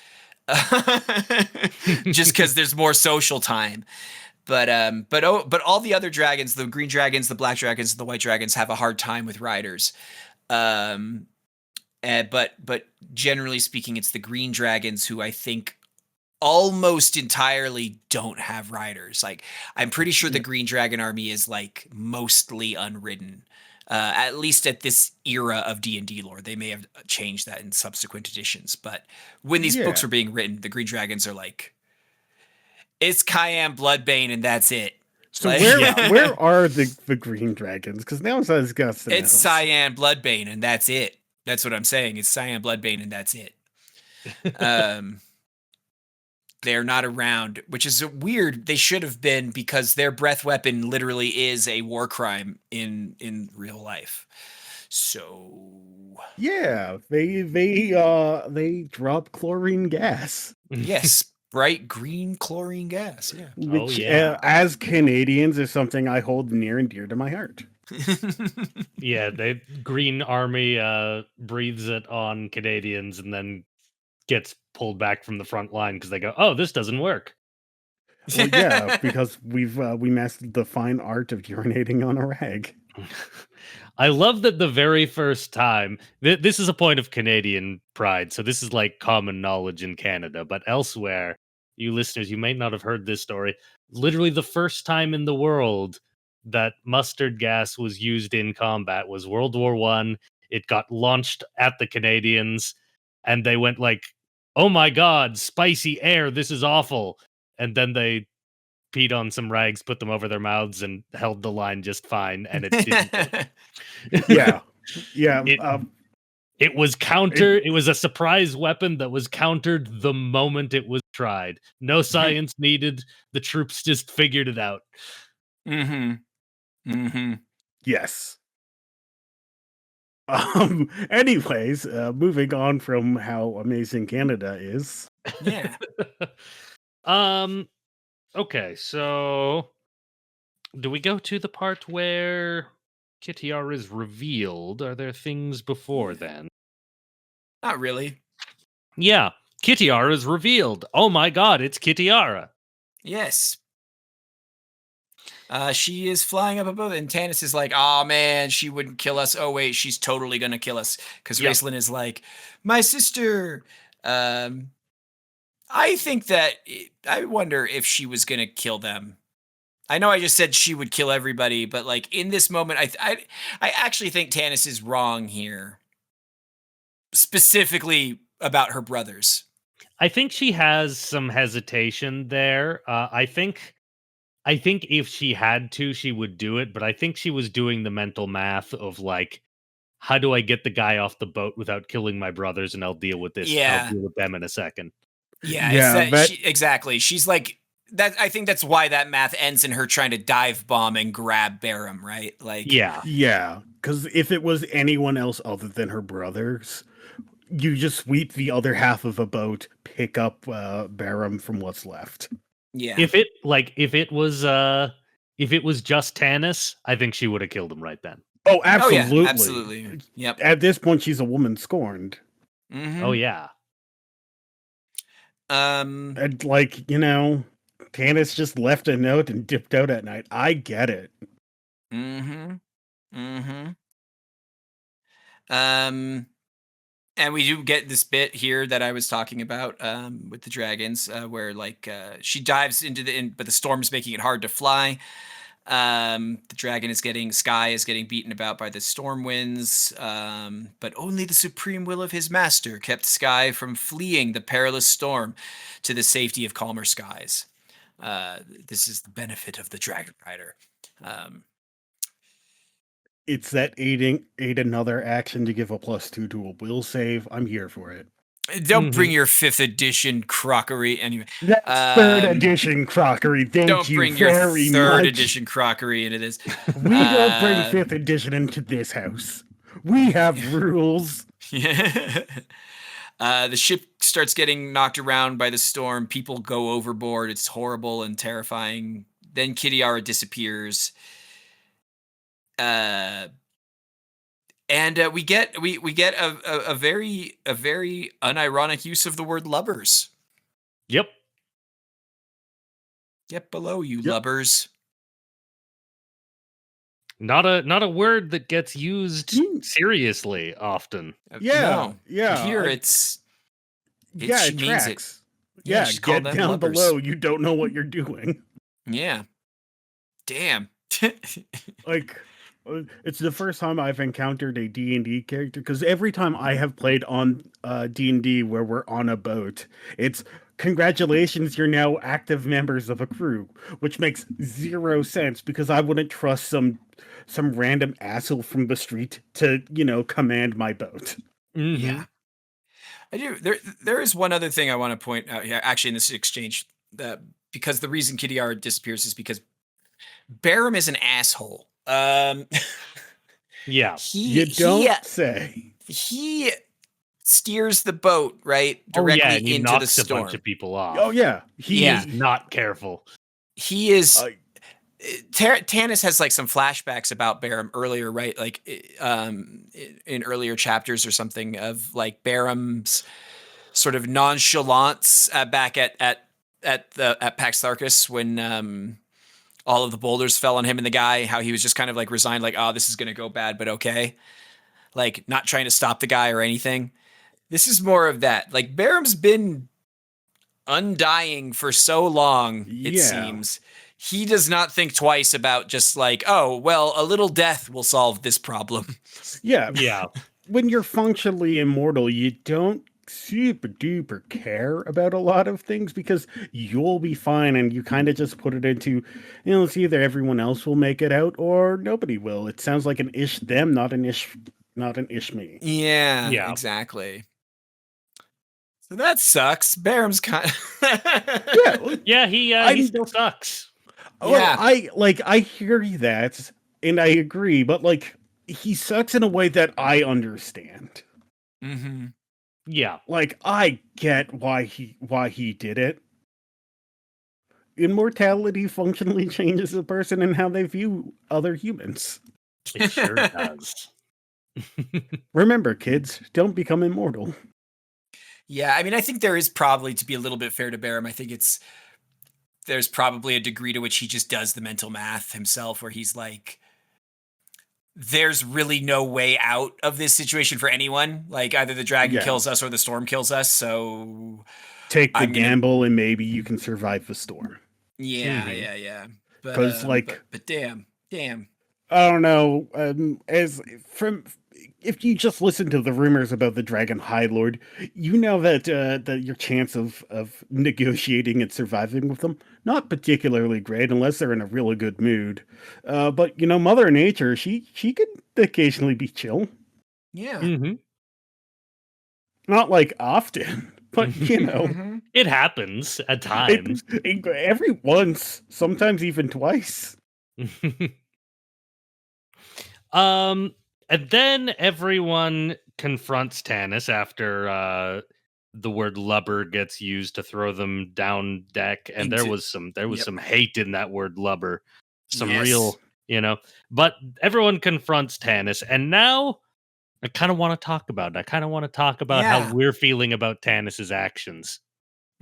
just because there's more social time. But all the other dragons, the green dragons, the black dragons, and the white dragons, have a hard time with riders. But generally speaking, it's the green dragons who I think almost entirely don't have riders. Like I'm pretty sure the Green Dragon Army is like mostly unridden, at least at this era of D&D lore. They may have changed that in subsequent editions, but when these books were being written, the Green Dragons are like, it's Cayenne Bloodbane and that's it. So Like- where are the green dragons? Because now it's got some It's else. Cyan Bloodbane, and that's it. That's what I'm saying. It's Cyan Bloodbane, and that's it. They're not around, which is weird. They should have been, because their breath weapon literally is a war crime in real life. So Yeah, they drop chlorine gas. yes, bright green chlorine gas. Yeah. Which, yeah. as Canadians, is something I hold near and dear to my heart. Yeah, the Green Army breathes it on Canadians and then gets pulled back from the front line because they go, "Oh, this doesn't work." Well, yeah, because we mastered the fine art of urinating on a rag. I love that the very first time, this is a point of Canadian pride, so this is like common knowledge in Canada, but elsewhere, you listeners, you may not have heard this story. Literally, the first time in the world that mustard gas was used in combat was World War One. It got launched at the Canadians, and they went like, "Oh my God, spicy air! This is awful!" And then they peed on some rags, put them over their mouths, and held the line just fine. And it didn't work. Yeah, yeah. It was it was a surprise weapon that was countered the moment it was tried. No science needed. The troops just figured it out. Yes. Anyways, moving on from how amazing Canada is. Yeah. Okay, so do we go to the part where Kitiara is revealed? Are there things before then? Not really. Yeah, Kitiara is revealed. Oh my God, it's Kitiara. Yes. She is flying up above, and Tanis is like, "Oh man, she wouldn't kill us. Oh wait, she's totally gonna kill us." Because Yep. Raistlin is like, "My sister." I think that I wonder if she was gonna kill them. I know I just said she would kill everybody, but like in this moment, I actually think Tanis is wrong here, specifically about her brothers. I think she has some hesitation there. I think if she had to, she would do it, but I think she was doing the mental math of like, how do I get the guy off the boat without killing my brothers, and I'll deal with this. Yeah. I'll deal with them in a second. Yeah, Yeah, exactly. She's like that. I think that's why that math ends in her trying to dive bomb and grab Barum, right? Like, Yeah, because if it was anyone else other than her brothers, you just sweep the other half of a boat, pick up Barum from what's left. yeah. If it was just Tanis, I think she would have killed him right then. Oh, absolutely. Oh, yeah, absolutely. Yep. At this point, she's a woman scorned. Mm-hmm. Oh yeah. And like, Tanis just left a note and dipped out at night. I get it. And we do get this bit here that I was talking about with the dragons, where like she dives into but the storm's making it hard to fly. The Sky is getting beaten about by the storm winds, but only the supreme will of his master kept Sky from fleeing the perilous storm to the safety of calmer skies. This is the benefit of the dragon rider. It's that aid another action to give a +2 to a will save. I'm here for it. Don't bring your 5th edition crockery anyway. That's 3rd edition crockery. Thank you very much. Don't bring your 3rd edition crockery into this. We don't bring 5th edition into this house. We have rules. Yeah. The ship starts getting knocked around by the storm. People go overboard. It's horrible and terrifying. Then Kitiara disappears. And we get a very unironic use of the word lubbers. Yep. Get below, you lubbers. Not a word that gets used seriously often. Yeah, yeah. Here it she means tracks. it. Yeah, she's called get them down lubbers. below. You don't know what you're doing. Yeah. Damn. Like, it's the first time I've encountered a D&D character, because every time I have played on D&D where we're on a boat, it's congratulations, you're now active members of a crew, which makes zero sense because I wouldn't trust some random asshole from the street to, command my boat. Mhm. Yeah. I do. There is one other thing I want to point out here, actually, in this exchange, that because the reason Kitiara disappears is because Barum is an asshole. Yeah. You don't say. He steers the boat right Oh directly yeah, and he into the knocks a storm. bunch of people off. Oh yeah, Yeah. He's not careful. He is. Uh, Tanis has like some flashbacks about Barum earlier, right? Like in earlier chapters or something of like Barum's sort of nonchalance back at Pax Tharkus when all of the boulders fell on him and the guy, how he was just kind of like resigned, like, oh, this is gonna go bad, but okay, like not trying to stop the guy or anything. This is more of that. Like Barum's been undying for so long, it Yeah. seems. He does not think twice about just like, oh, well, a little death will solve this problem. Yeah. Yeah. When you're functionally immortal, you don't super duper care about a lot of things because you'll be fine, and you kind of just put it into, it's either everyone else will make it out or nobody will. It sounds like an ish them, not an ish me. Yeah, Yeah. exactly. So that sucks. Barum's kind Yeah, Yeah, he I'm- still sucks. well, Yeah. I hear that, and I agree, but like he sucks in a way that I understand. Mm-hmm. Yeah. Like I get why he did it. Immortality functionally changes a person and how they view other humans. It sure does. Remember, kids, don't become immortal. Yeah, I mean, I think there is probably, to be a little bit fair to Barum, I think there's probably a degree to which he just does the mental math himself, where he's like, there's really no way out of this situation for anyone. Like either the dragon Yeah. kills us or the storm kills us. So Take the I'm gonna- gamble and maybe you can survive the storm. yeah, Mhm. yeah. But 'Cause, like- but damn. I don't know. If you just listen to the rumors about the Dragon High Lord, you know that your chance of negotiating and surviving with them not particularly great unless they're in a really good mood. But Mother Nature, she can occasionally be chill. Yeah. Mhm. Not like often, but Mhm. It happens at times. every once, sometimes even twice. And then everyone confronts Tanis after the word lubber gets used to throw them down deck, and there Into- was some Yep. some hate in that word lubber. Some Yes. real, but everyone confronts Tanis, and now I kind of want to talk about it. I kind of want to talk about Yeah. how we're feeling about Tanis's actions.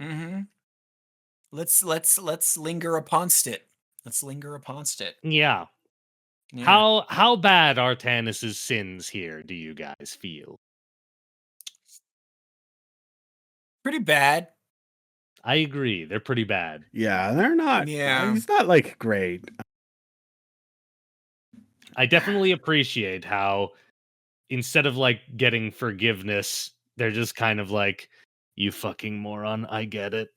Mm-hmm. Let's linger uponst it. Yeah. Yeah. How bad are Tanis's sins here, do you guys feel? Pretty bad. I agree. They're pretty bad. Yeah, they're not. Yeah. He's not like great. I definitely appreciate how instead of like getting forgiveness, they're just kind of like, you fucking moron, I get it.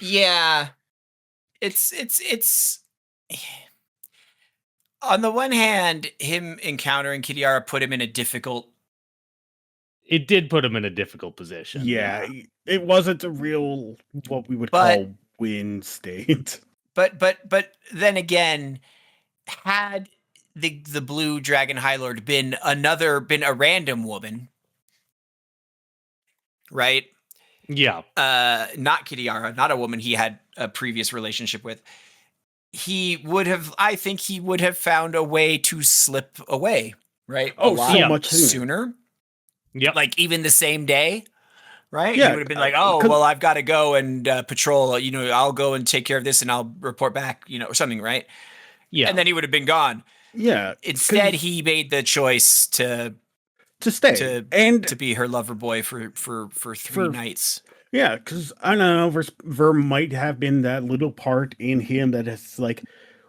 Yeah. It's on the one hand, him encountering Kitiara put him in a difficult. It did put him in a difficult position. Yeah, it wasn't a real what we would But- call win state. But then again, had the blue dragon high lord been a random woman, right? Yeah. Not Kitiara, not a woman he had a previous relationship with, I think he would have found a way to slip away, right? Oh, a lot so yeah. much sooner. sooner, Yep. like even the same day, right? Yeah, He would have been like, oh, 'cause- well, I've got to go and patrol, I'll go and take care of this and I'll report back, or something, right? Yeah. And then he would have been gone. Yeah, Instead, he made the choice to to stay and be her lover boy for 3 For- nights. yeah, because I don't know, Ver might have been that little part in him that is like,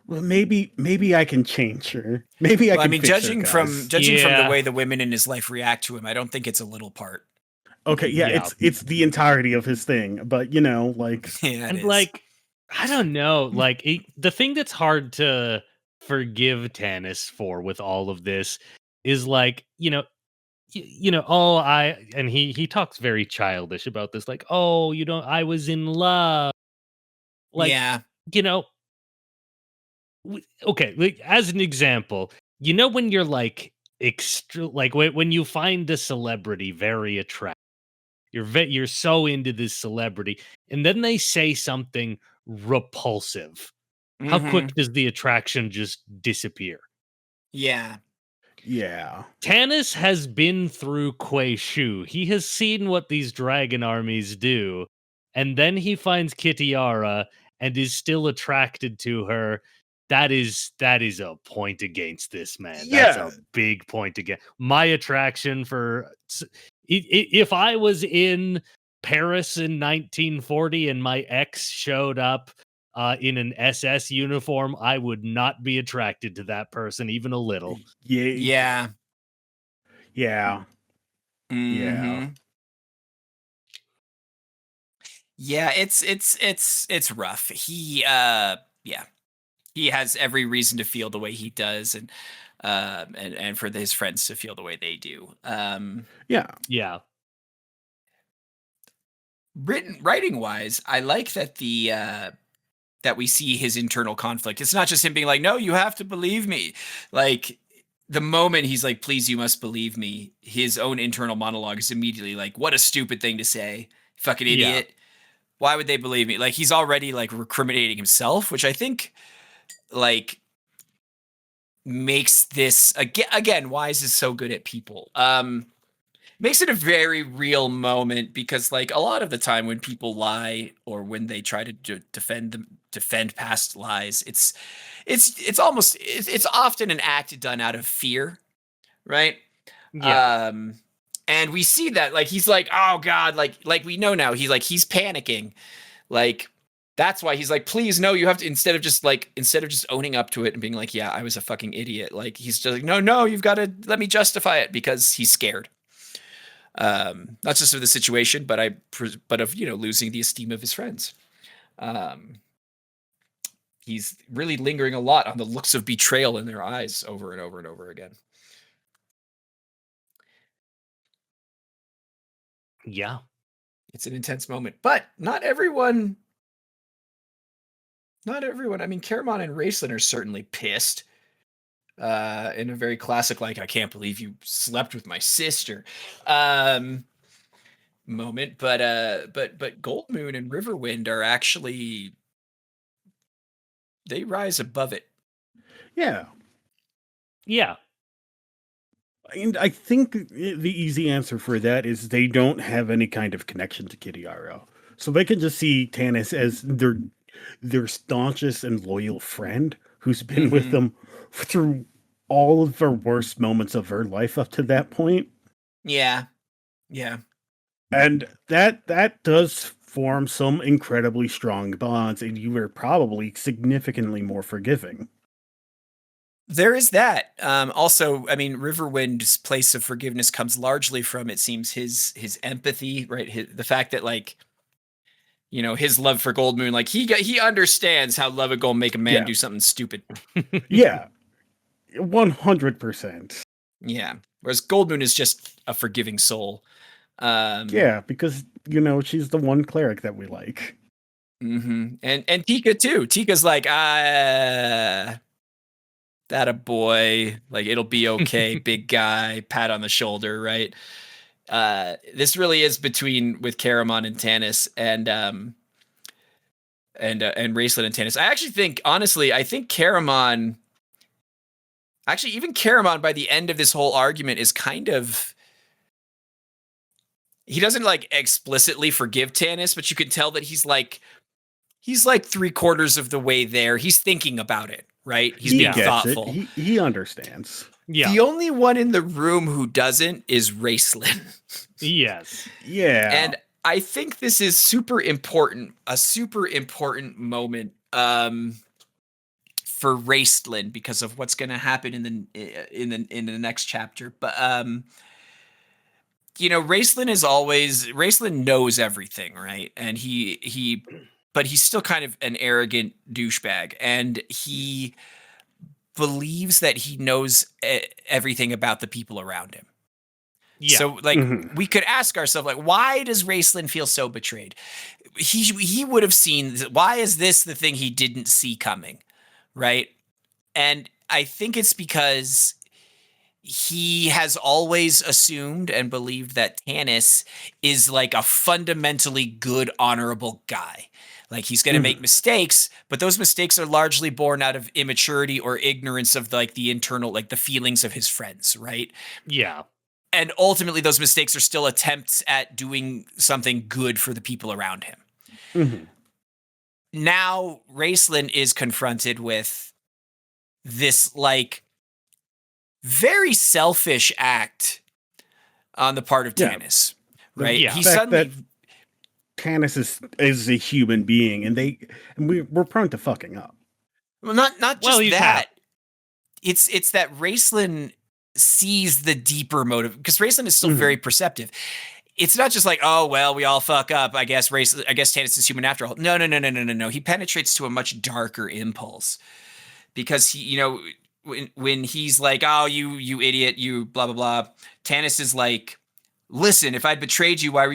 Well, maybe I can change her. Maybe I Well, I can mean, fix her, judging guys. from the Yeah. way the women in his life react to him, I don't think it's a little part. Okay, yeah, Yeah. it's the entirety of his thing, but like Yeah, it And is. like, I don't know, like the thing that's hard to forgive Tanis for with all of this is like, oh, and he talks very childish about this, like, oh, I was in love, like, Yeah. you know, okay, like, as an example, when you're like extra, like when you find a celebrity very attractive, you're so into this celebrity, and then they say something repulsive. How Mhm. quick does the attraction just disappear? Yeah. yeah. Tanis has been through Kuei Shu. He has seen what these dragon armies do, and then he finds Kitiara and is still attracted to her. That is a point against this man. That's Yeah. a big point against my attraction for. If I was in Paris in 1940 and my ex showed up in an SS uniform, I would not be attracted to that person even a little. Yeah. Yeah. Yeah. Yeah. Mhm. Yeah, it's rough. Yeah. He has every reason to feel the way he does, and for his friends to feel the way they do. Yeah. Yeah. Writing wise, I like that that we see his internal conflict. It's not just him being like, "No, you have to believe me." Like the moment he's like, "Please, you must believe me," his own internal monologue is immediately like, "What a stupid thing to say, fucking Yeah. idiot. Why would they believe me?" Like he's already like recriminating himself, which I think like makes this again why is this so good at people. Makes it a very real moment because like a lot of the time when people lie or when they try to defend past lies, it's almost it's often an act done out of fear, right? Yeah. And we see that like he's like, oh god, like we know now he's panicking, like that's why he's like, please no, you have to, instead of just owning up to it and being like, yeah, I was a fucking idiot, like he's just like, no, you've got to let me justify it because he's scared, not just of the situation but of losing the esteem of his friends. He's really lingering a lot on the looks of betrayal in their eyes over and over and over again. Yeah. It's an intense moment, but not everyone. I mean, Caramon and Raistlin are certainly pissed. In a very classic, like, I can't believe you slept with my sister moment. But Goldmoon and Riverwind are actually, they rise above it. Yeah. Yeah. And I think the easy answer for that is they don't have any kind of connection to Kitiara. So they can just see Tanis as their staunchest and loyal friend who's been with them through all of the worst moments of her life up to that point. Yeah. And that does form some incredibly strong bonds, and you are probably significantly more forgiving. There is that. Also, I mean, Riverwind's place of forgiveness comes largely from, it seems, his empathy, right? The fact that, like, his love for Goldmoon, like he understands how love and gold make a man do something stupid. Yeah, 100%. Yeah. Whereas Goldmoon is just a forgiving soul. Yeah, because she's the one cleric that we like. And Tika too. Tika's like, that a boy, like it'll be okay, big guy, pat on the shoulder, right? This really is with Caramon and Tanis and Raistlin and Tanis. I actually think, honestly, Caramon, even Caramon by the end of this whole argument is kind of, he doesn't like explicitly forgive Tanis, but you can tell that he's like 3/4 of the way there. He's thinking about it, right? He's being thoughtful. He understands. Yeah. The only one in the room who doesn't is Raistlin. Yes. Yeah. And I think this is a super important moment for Raistlin because of what's going to happen in the next chapter. But Raistlin knows everything, right? And but he's still kind of an arrogant douchebag, and he believes that he knows everything about the people around him. Yeah. So, we could ask ourselves, why does Raistlin feel so betrayed? He would have seen, why is this the thing he didn't see coming, right? And I think it's because he has always assumed and believed that Tanis is a fundamentally good, honorable guy. He's going to make mistakes, but those mistakes are largely born out of immaturity or ignorance of the internal, the feelings of his friends, right? Yeah. And ultimately those mistakes are still attempts at doing something good for the people around him. Now Raistlin is confronted with this very selfish act on the part of Tanis, right? The fact that Tanis is a human being, and we're prone to fucking up. Well, not just that. It's that Raistlin sees the deeper motive, because Raistlin is still very perceptive. It's not just oh well, we all fuck up. I guess Tanis is human after all. No. He penetrates to a much darker impulse, because he, when he's oh, you idiot, you blah blah blah. Tanis is listen, if I'd betrayed you, why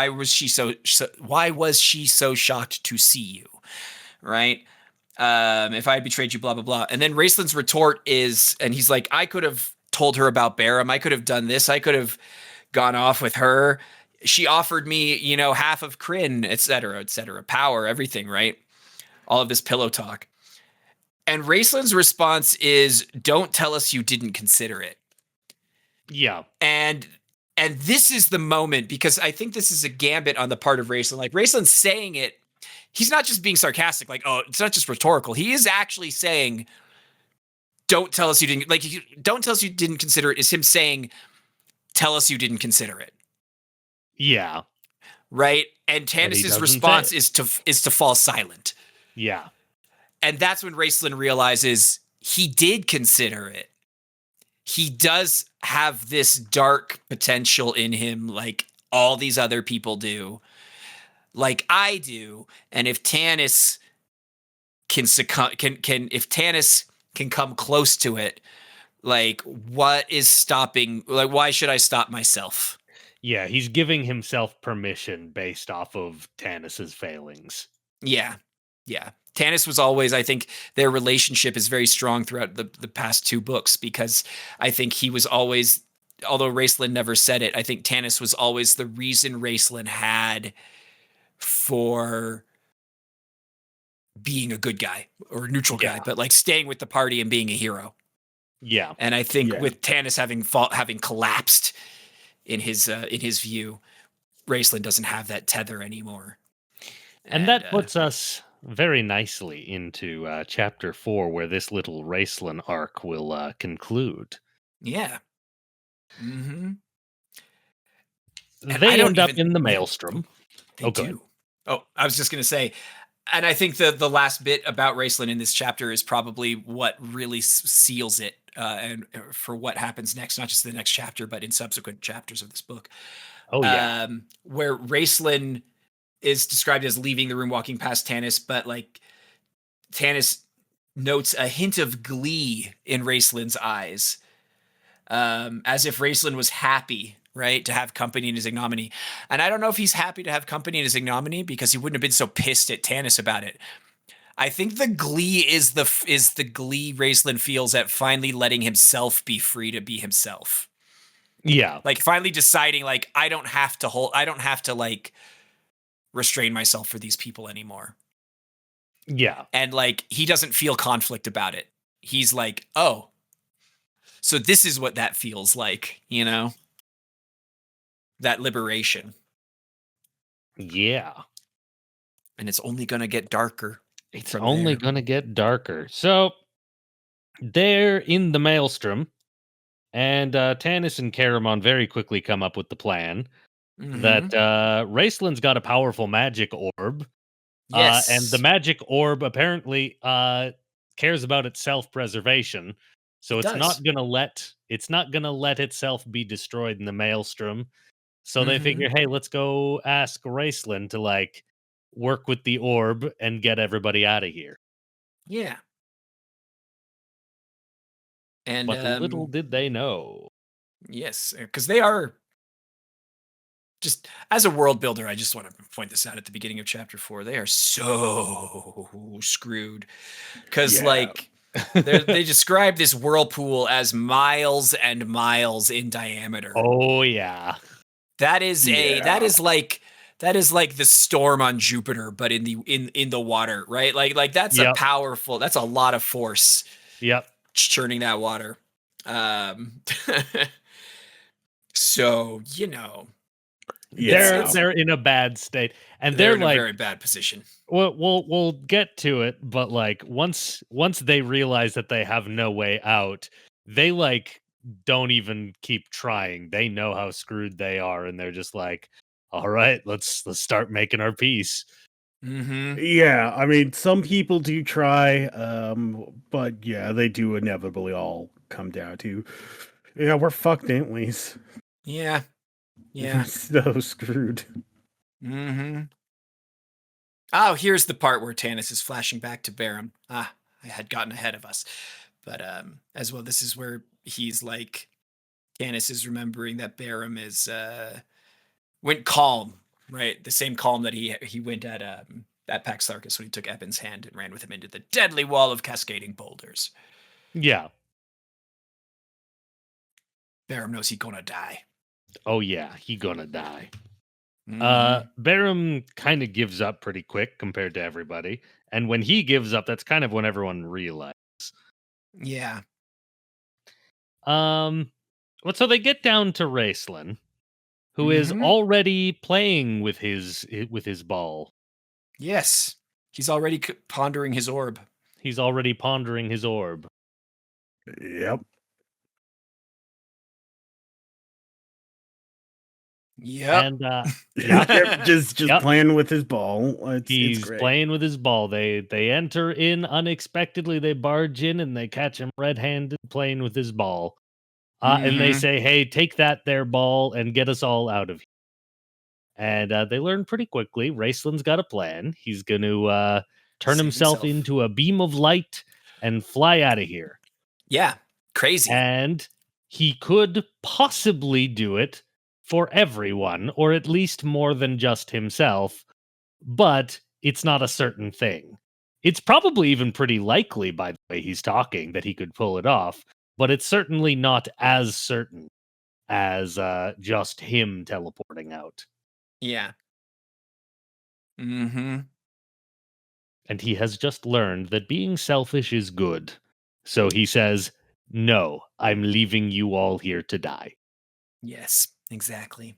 was she so shocked to see you, right? If I had betrayed you, blah blah blah. And then Raistlin's retort is, and he's I could have told her about Barum. I could have done this. I could have gone off with her. She offered me, half of Kryn, et cetera, power, everything, right? All of this pillow talk. And Raistlin's response is, don't tell us you didn't consider it. Yeah. And this is the moment, because I think this is a gambit on the part of Raistlin. Raistlin's saying it. He's not just being sarcastic, oh, it's not just rhetorical. He is actually saying, don't tell us you didn't, don't tell us you didn't consider it, is him saying, tell us you didn't consider it. Yeah. Right? And Tanis's response is to fall silent. Yeah. And that's when Raistlin realizes he did consider it. He does have this dark potential in him, like all these other people do, like I do. And if Tanis can if Tanis can come close to it, what is stopping? Why should I stop myself? Yeah, he's giving himself permission based off of Tanis's failings. Yeah. Tanis was always, I think their relationship is very strong throughout the past two books, because I think he was always, although Raistlin never said it, I think Tanis was always the reason Raistlin had for being a good guy or a neutral guy, but staying with the party and being a hero. Yeah. And I think with Tanis having collapsed in his view, Raistlin doesn't have that tether anymore. And that puts us very nicely into chapter 4, where this little Raistlin arc will conclude. Yeah. Mm-hmm. They end up in the maelstrom. They do. Oh, I was just going to say, and I think the last bit about Raistlin in this chapter is probably what really seals it, and for what happens next, not just the next chapter, but in subsequent chapters of this book. Oh, yeah. Where Raistlin is described as leaving the room, walking past Tanis, but Tanis notes a hint of glee in Raistlin's eyes, as if Raistlin was happy, right, to have company in his ignominy. And I don't know if he's happy to have company in his ignominy, because he wouldn't have been so pissed at Tanis about it. I think the glee is the glee Raistlin feels at finally letting himself be free to be himself. Yeah. Finally deciding, I don't have to restrain myself for these people anymore. Yeah. And he doesn't feel conflict about it. He's oh, so this is what that feels like, that liberation. Yeah. And it's only going to get darker. It's only going to get darker. So they're in the maelstrom, and Tanis and Caramon very quickly come up with the plan that Raistlin's got a powerful magic orb. Yes. And the magic orb apparently cares about its self-preservation, so It it's not does. gonna let itself be destroyed in the maelstrom. So they Mhm. figure, hey, let's go ask Raistlin to like work with the orb and get everybody out of here. Yeah. And But little did they know. yes, because they are just as a world builder. I just want to point this out at the beginning of chapter 4. They are so screwed because, Yeah. like, they describe this whirlpool as miles and miles in diameter. Oh yeah. That is Yeah. that is like the storm on Jupiter, but in the water, right? Like that's Yep. that's a lot of force Yep. churning that water. So, Yeah. They're in a bad state. And they're they're in a like, very bad position. we'll get to it, but like once they realize that they have no way out, they like don't even keep trying. They know how screwed they are, and they're just like, all right, let's start making our peace. Mm-hmm. Yeah, I mean, some people do try, but yeah, they do inevitably all come down to, yeah, we're fucked, ain't we? Yeah. We're Yeah. so screwed. Mm-hmm. Oh, here's the part where Tanis is flashing back to Barum. I had gotten ahead of us. But as well, this is where he's like, Tanis is remembering that Barum is went calm, right? The same calm that he went at Pax Tharkus when he took Eben's hand and ran with him into the deadly wall of cascading boulders. Yeah. Barum knows he's gonna die. Oh yeah, he gonna die. Mhm. Barum kind of gives up pretty quick compared to everybody. And when he gives up, that's kind of when everyone realizes. Yeah. Well, so they get down to Raistlin, who is Mhm. already playing with his ball. Yes. He's already pondering his orb. He's already pondering his orb. Yep. Yep. And Yep, just Yep. playing with his ball. It's he's great. playing with his ball. They enter in unexpectedly. They barge in and they catch him red-handed playing with his ball. And they Mhm. say, "Hey, take that there ball and get us all out of here." And they learn pretty quickly. Raistlin's got a plan. He's going to turn Save himself himself. into a beam of light and fly out of here. Yeah. Crazy. And he could possibly do it for everyone, or at least more than just himself, but it's not a certain thing. It's probably even pretty likely, by the way he's talking, that he could pull it off, but it's certainly not as certain as just him teleporting out. Yeah. Mhm. And he has just learned that being selfish is good. So he says, "No, I'm leaving you all here to die." Yes, exactly.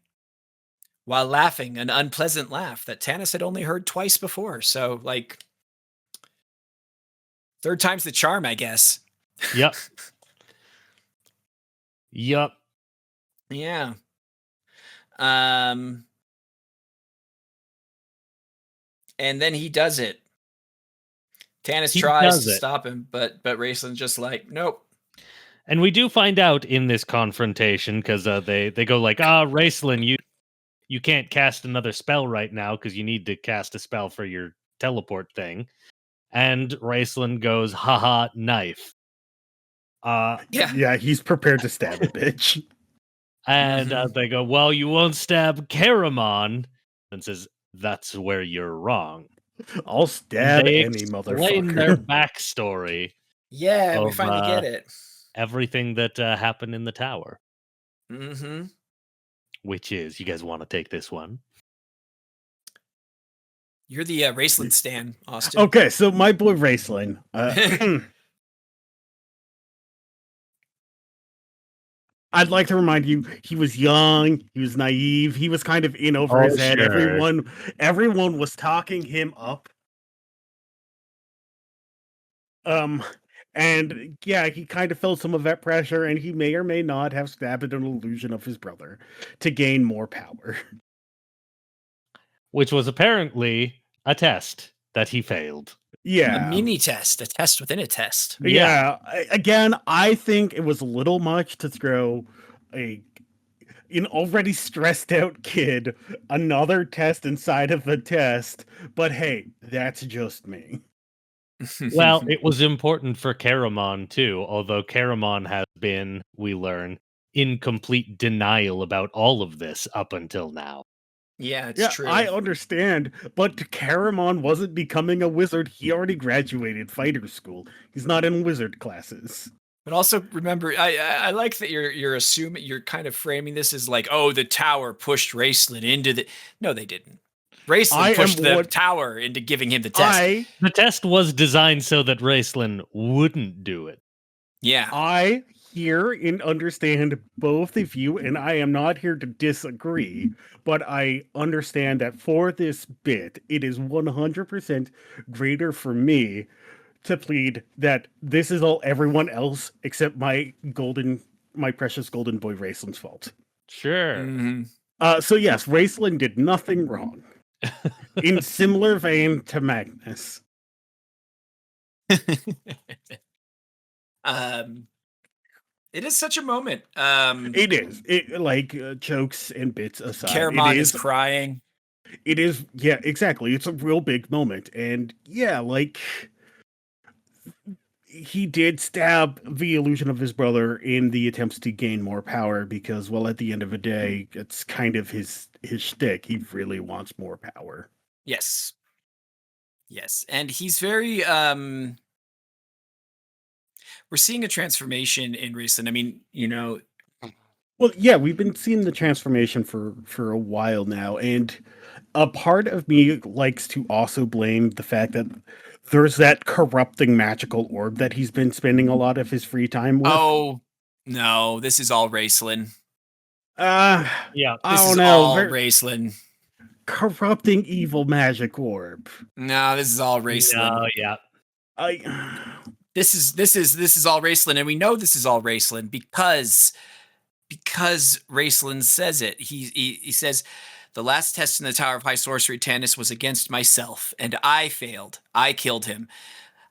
While laughing an unpleasant laugh that Tanis had only heard twice before. So, like, third time's the charm, I guess. Yep. Yep. Yeah. And then he does it. Tanis He tries does to it. stop him, but Raistlin's just like, nope. And we do find out in this confrontation, because they go like, Raistlin, you can't cast another spell right now because you need to cast a spell for your teleport thing. And Raistlin goes, haha, knife. Yeah. Yeah, he's prepared to stab a bitch. And Mhm. they go, well, you won't stab Karamon. And says, that's where you're wrong. I'll And stab they any explain their motherfucker. backstory Yeah, we of finally get it. everything that happened in the tower. Mm-hmm. Which is, you guys want to take this one? You're the Raistlin stan, Austin. Okay, so my boy Raistlin. I'd like to remind you, he was young, he was naive, he was kind of in over his head. Sure. Everyone was talking him up. And yeah, he kind of felt some of that pressure, and he may or may not have stabbed an illusion of his brother to gain more power. Which was apparently a test that he failed. Yeah. A mini test, a test within a test. Yeah. Again, I think it was a little much to throw an already stressed out kid another test inside of a test. But hey, that's just me. Well, it was important for Caramon too, although Caramon has been, we learn, in complete denial about all of this up until now. Yeah, it's Yeah, true. I understand, but Caramon wasn't becoming a wizard. He already graduated fighter school. He's not in wizard classes. But also remember, I like that you're assuming, you're kind of framing this as like, oh, the tower pushed Raistlin into the. No, they didn't. Raistlin pushed the tower into giving him the test. The test was designed so that Raistlin wouldn't do it. Yeah. I hear and understand both of you, and I am not here to disagree, but I understand that for this bit, it is 100% greater for me to plead that this is all everyone else except my precious golden boy Raistlin's fault. Sure. Mm-hmm. So yes, Raistlin did nothing wrong. In similar vein to Magnus. It is such a moment. It is. Jokes and bits aside. Caramon is crying. It is, yeah, exactly. It's a real big moment. And yeah, he did stab the illusion of his brother in the attempts to gain more power because, well, at the end of the day, it's kind of his shtick. He really wants more power. Yes. Yes. And he's very we're seeing a transformation in Raistlin. I mean, well, yeah, we've been seeing the transformation for a while now, and a part of me likes to also blame the fact that there's that corrupting magical orb that he's been spending a lot of his free time with. Oh, no, this is all Raistlin. Yeah, this is all Raistlin. Corrupting evil magic orb. No, this is all Raistlin. No, yeah. This is all Raistlin, and we know this is all Raistlin because Raistlin says it. He says, the last test in the Tower of High Sorcery, Tanis, was against myself, and I failed. I killed him.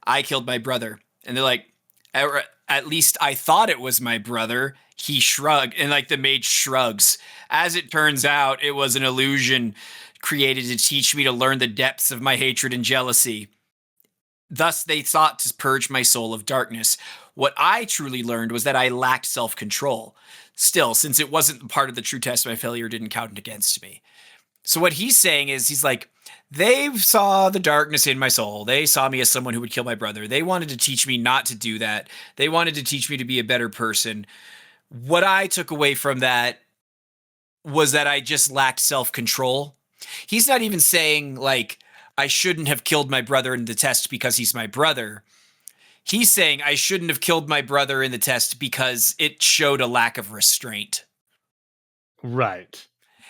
I killed my brother. And they're like, at least I thought it was my brother. He shrugged, and the mage shrugs. As it turns out, it was an illusion created to teach me to learn the depths of my hatred and jealousy. Thus, they sought to purge my soul of darkness. What I truly learned was that I lacked self-control. Still, since it wasn't part of the true test, my failure didn't count against me. So what he's saying is, he's like, they saw the darkness in my soul. They saw me as someone who would kill my brother. They wanted to teach me not to do that. They wanted to teach me to be a better person. What I took away from that was that I just lacked self-control. He's not even saying, I shouldn't have killed my brother in the test because he's my brother. He's saying I shouldn't have killed my brother in the test because it showed a lack of restraint. Right.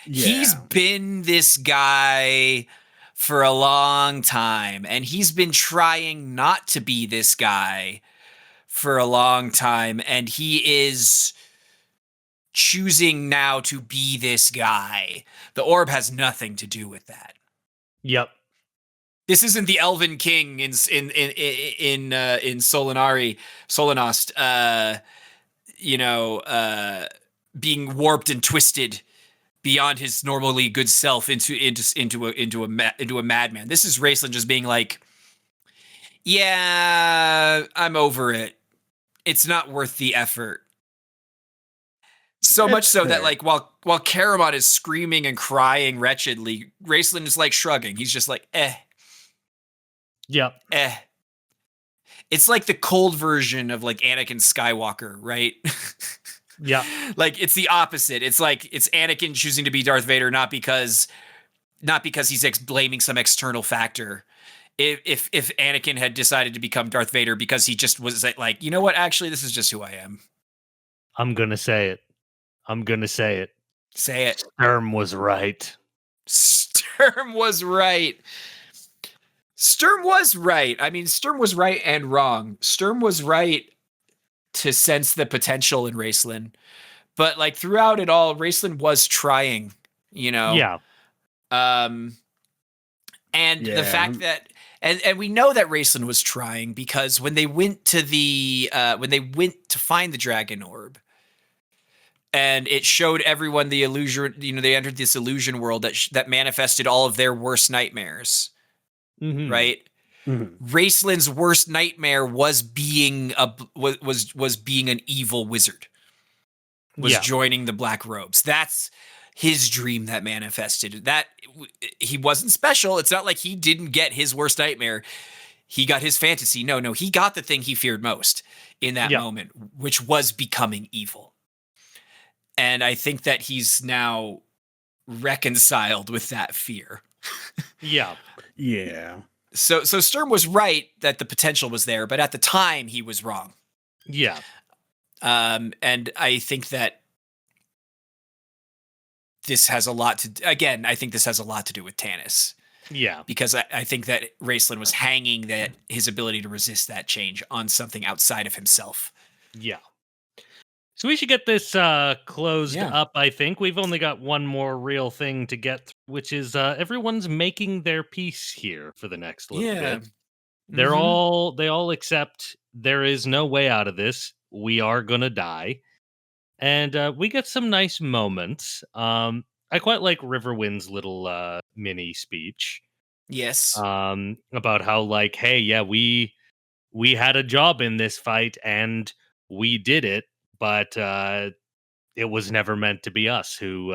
Yeah. He's been this guy for a long time, and he's been trying not to be this guy for a long time, and he is choosing now to be this guy. The orb has nothing to do with that. Yep. This isn't the Elven King in Solonost, being warped and twisted beyond his normally good self into a madman. This is Raistlin just being like, yeah, I'm over it. It's not worth the effort. So much so that while Caramon is screaming and crying wretchedly, Raistlin is shrugging. He's just like, eh. Yep. It's like the cold version of Anakin Skywalker, right? Yeah. It's the opposite. It's it's Anakin choosing to be Darth Vader, not because he's blaming some external factor. If Anakin had decided to become Darth Vader because he just was you know what? Actually, this is just who I am. I'm gonna say it. Say it. Sturm was right. Sturm was right. Sturm was right. I mean, Sturm was right and wrong. Sturm was right to sense the potential in Raistlin. But throughout it all, Raistlin was trying, Yeah. And the fact that, and we know that Raistlin was trying, because when they went to find the dragon orb, and it showed everyone the illusion, they entered this illusion world that manifested all of their worst nightmares, right? Raistlin's worst nightmare was being being an evil wizard, joining the Black Robes. That's his dream that manifested. That he wasn't special. It's not like he didn't get his worst nightmare. He got his fantasy. No, he got the thing he feared most in that moment, which was becoming evil. And I think that he's now reconciled with that fear. Yeah. So Sturm was right that the potential was there, but at the time he was wrong. Yeah. And I think that this has a lot to do with Tanis. Yeah. Because I think that Raistlin was hanging that his ability to resist that change on something outside of himself. Yeah. So we should get this closed up, I think. We've only got one more real thing to get, which is everyone's making their peace here for the next little bit. They all accept there is no way out of this. We are gonna die. And we get some nice moments. I quite like Riverwind's little mini speech. Yes. About how, like, hey, yeah, we had a job in this fight and we did it, but it was never meant to be us who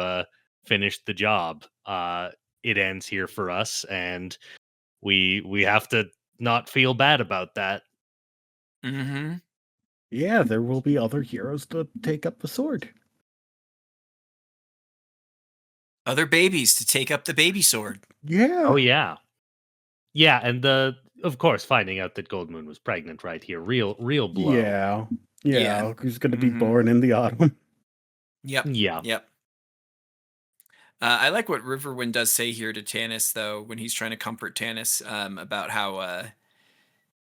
finished the job. It ends here for us, and we have to not feel bad about that. Yeah, there will be other heroes to take up the sword. Other babies to take up the baby sword. Yeah. Oh yeah. Yeah, and of course finding out that Goldmoon was pregnant right here. Real blow. Yeah. Who's going to be born in the autumn? Yep. I like what Riverwind does say here to Tanis, though, when he's trying to comfort Tanis about how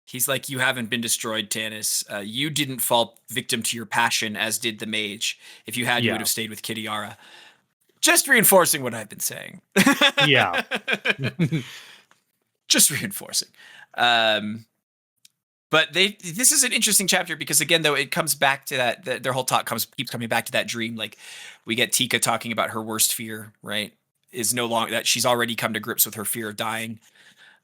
he's like, you haven't been destroyed, Tanis. You didn't fall victim to your passion, as did the mage. If you had, you would have stayed with Kitiara. Just reinforcing what I've been saying. Yeah. Just reinforcing. But this is an interesting chapter because, again, though, it comes back to that their whole talk keeps coming back to that dream. Like, we get Tika talking about her worst fear, right? Is no longer that she's already come to grips with her fear of dying.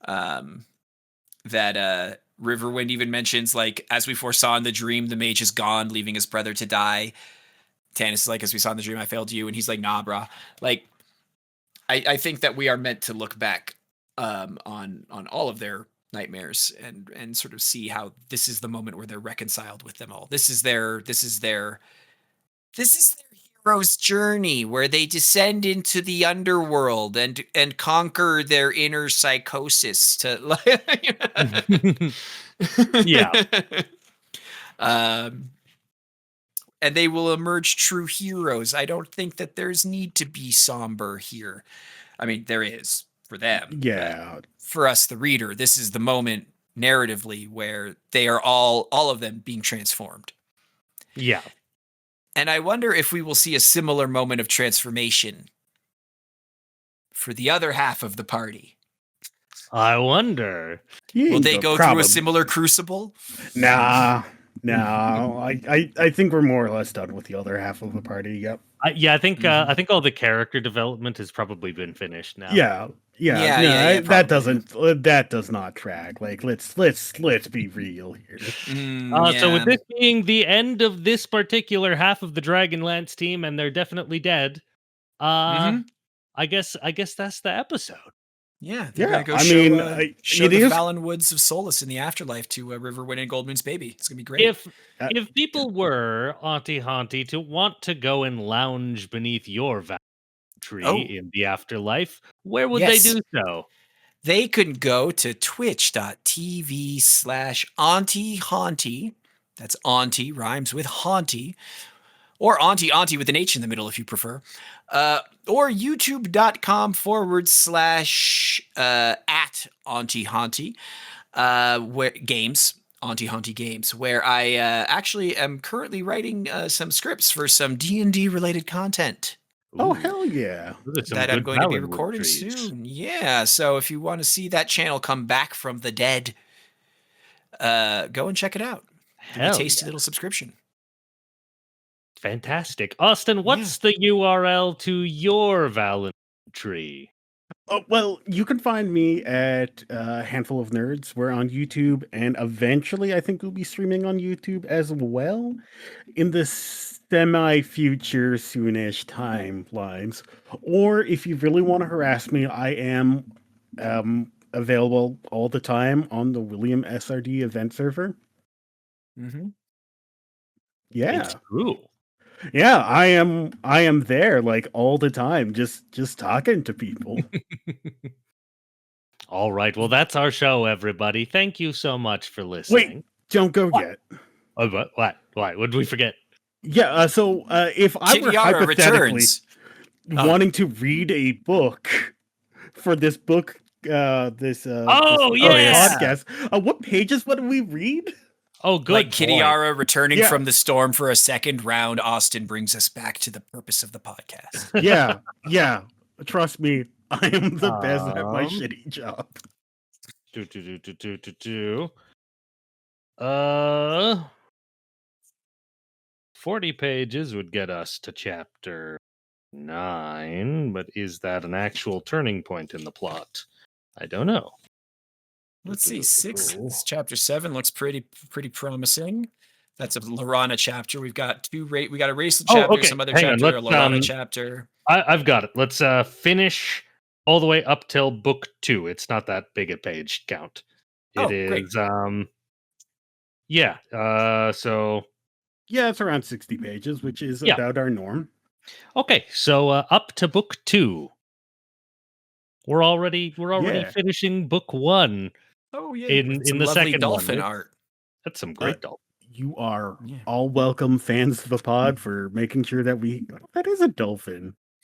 That Riverwind even mentions, like, as we foresaw in the dream, the mage is gone, leaving his brother to die. Tanis is like, as we saw in the dream, I failed you. And he's like, nah, brah. Like, I think that we are meant to look back on all of their nightmares and sort of see how this is the moment where they're reconciled with them all. This is their hero's journey, where they descend into the underworld and conquer their inner psychosis to and they will emerge true heroes. I don't think that there's need to be somber here. I mean, there is for them. Yeah. For us, the reader, this is the moment narratively where they are all of them being transformed. Yeah. And I wonder if we will see a similar moment of transformation for the other half of the party. I wonder. Will they go through a similar crucible? Nah. I think we're more or less done with the other half of the party. Yep. I think all the character development has probably been finished now. Yeah, that does not track. Like, let's be real here. So with this being the end of this particular half of the Dragonlance team, and they're definitely dead, I guess that's the episode. Yeah, they're gonna go show the Fallon Woods of Solace in the afterlife to Riverwind and Goldmoon's baby. It's gonna be great. If people were Auntie Hauntie to want to go and lounge beneath your tree in the afterlife, where would they do so? They could go to twitch.tv/Auntie Hauntie. That's Auntie rhymes with Hauntie. Or Auntie with an H in the middle if you prefer. Or youtube.com /at Auntie Hauntie games. Auntie Hauntie games, where I actually am currently writing some scripts for some D&D related content Oh Ooh, hell yeah! those are some that I'm good going to be Valenwood recording trees. soon. Yeah, so if you want to see that channel come back from the dead, go and check it out. Give it a Hell tasty yeah. little subscription. Fantastic. Austin, what's the URL to your Valenwood tree? Oh, well, you can find me at Handful of Nerds. We're on YouTube, and eventually I think we'll be streaming on YouTube as well in the semi-future soonish timelines. Or if you really want to harass me, I am available all the time on the William SRD event server. Mm-hmm. Yeah. It's true. Yeah, I am there like all the time, just talking to people. All right. Well, that's our show, everybody. Thank you so much for listening. Wait, don't go What? yet. Oh, what? What did we forget? Yeah, so if I were Kitiara hypothetically returns. wanting to read a book for this book, this Oh, yes! podcast, what pages would we read? Oh, good. Like point. Kitiara returning Yeah. from the storm for a second round, Austin brings us back to the purpose of the podcast. Yeah. Trust me, I am the best at my Um, shitty job. 40 pages would get us to chapter 9, but is that an actual turning point in the plot? I don't know. Let's see, chapter 7 looks pretty promising. That's a Lorana chapter. We've got we got a Raistlin chapter, okay. some other Hang on, chapter, a let's, Lorana chapter. I've got it. Let's finish all the way up till book 2. It's not that big a page count. It is great. so Yeah, it's around 60 pages, which is Yeah. about our norm. okay, so up to book 2. We're already Yeah. finishing book 1 Oh yeah, in with some the lovely second dolphin one. art. That's some great dolphin. You are Yeah. all welcome, fans of the pod, for making sure that that is a dolphin.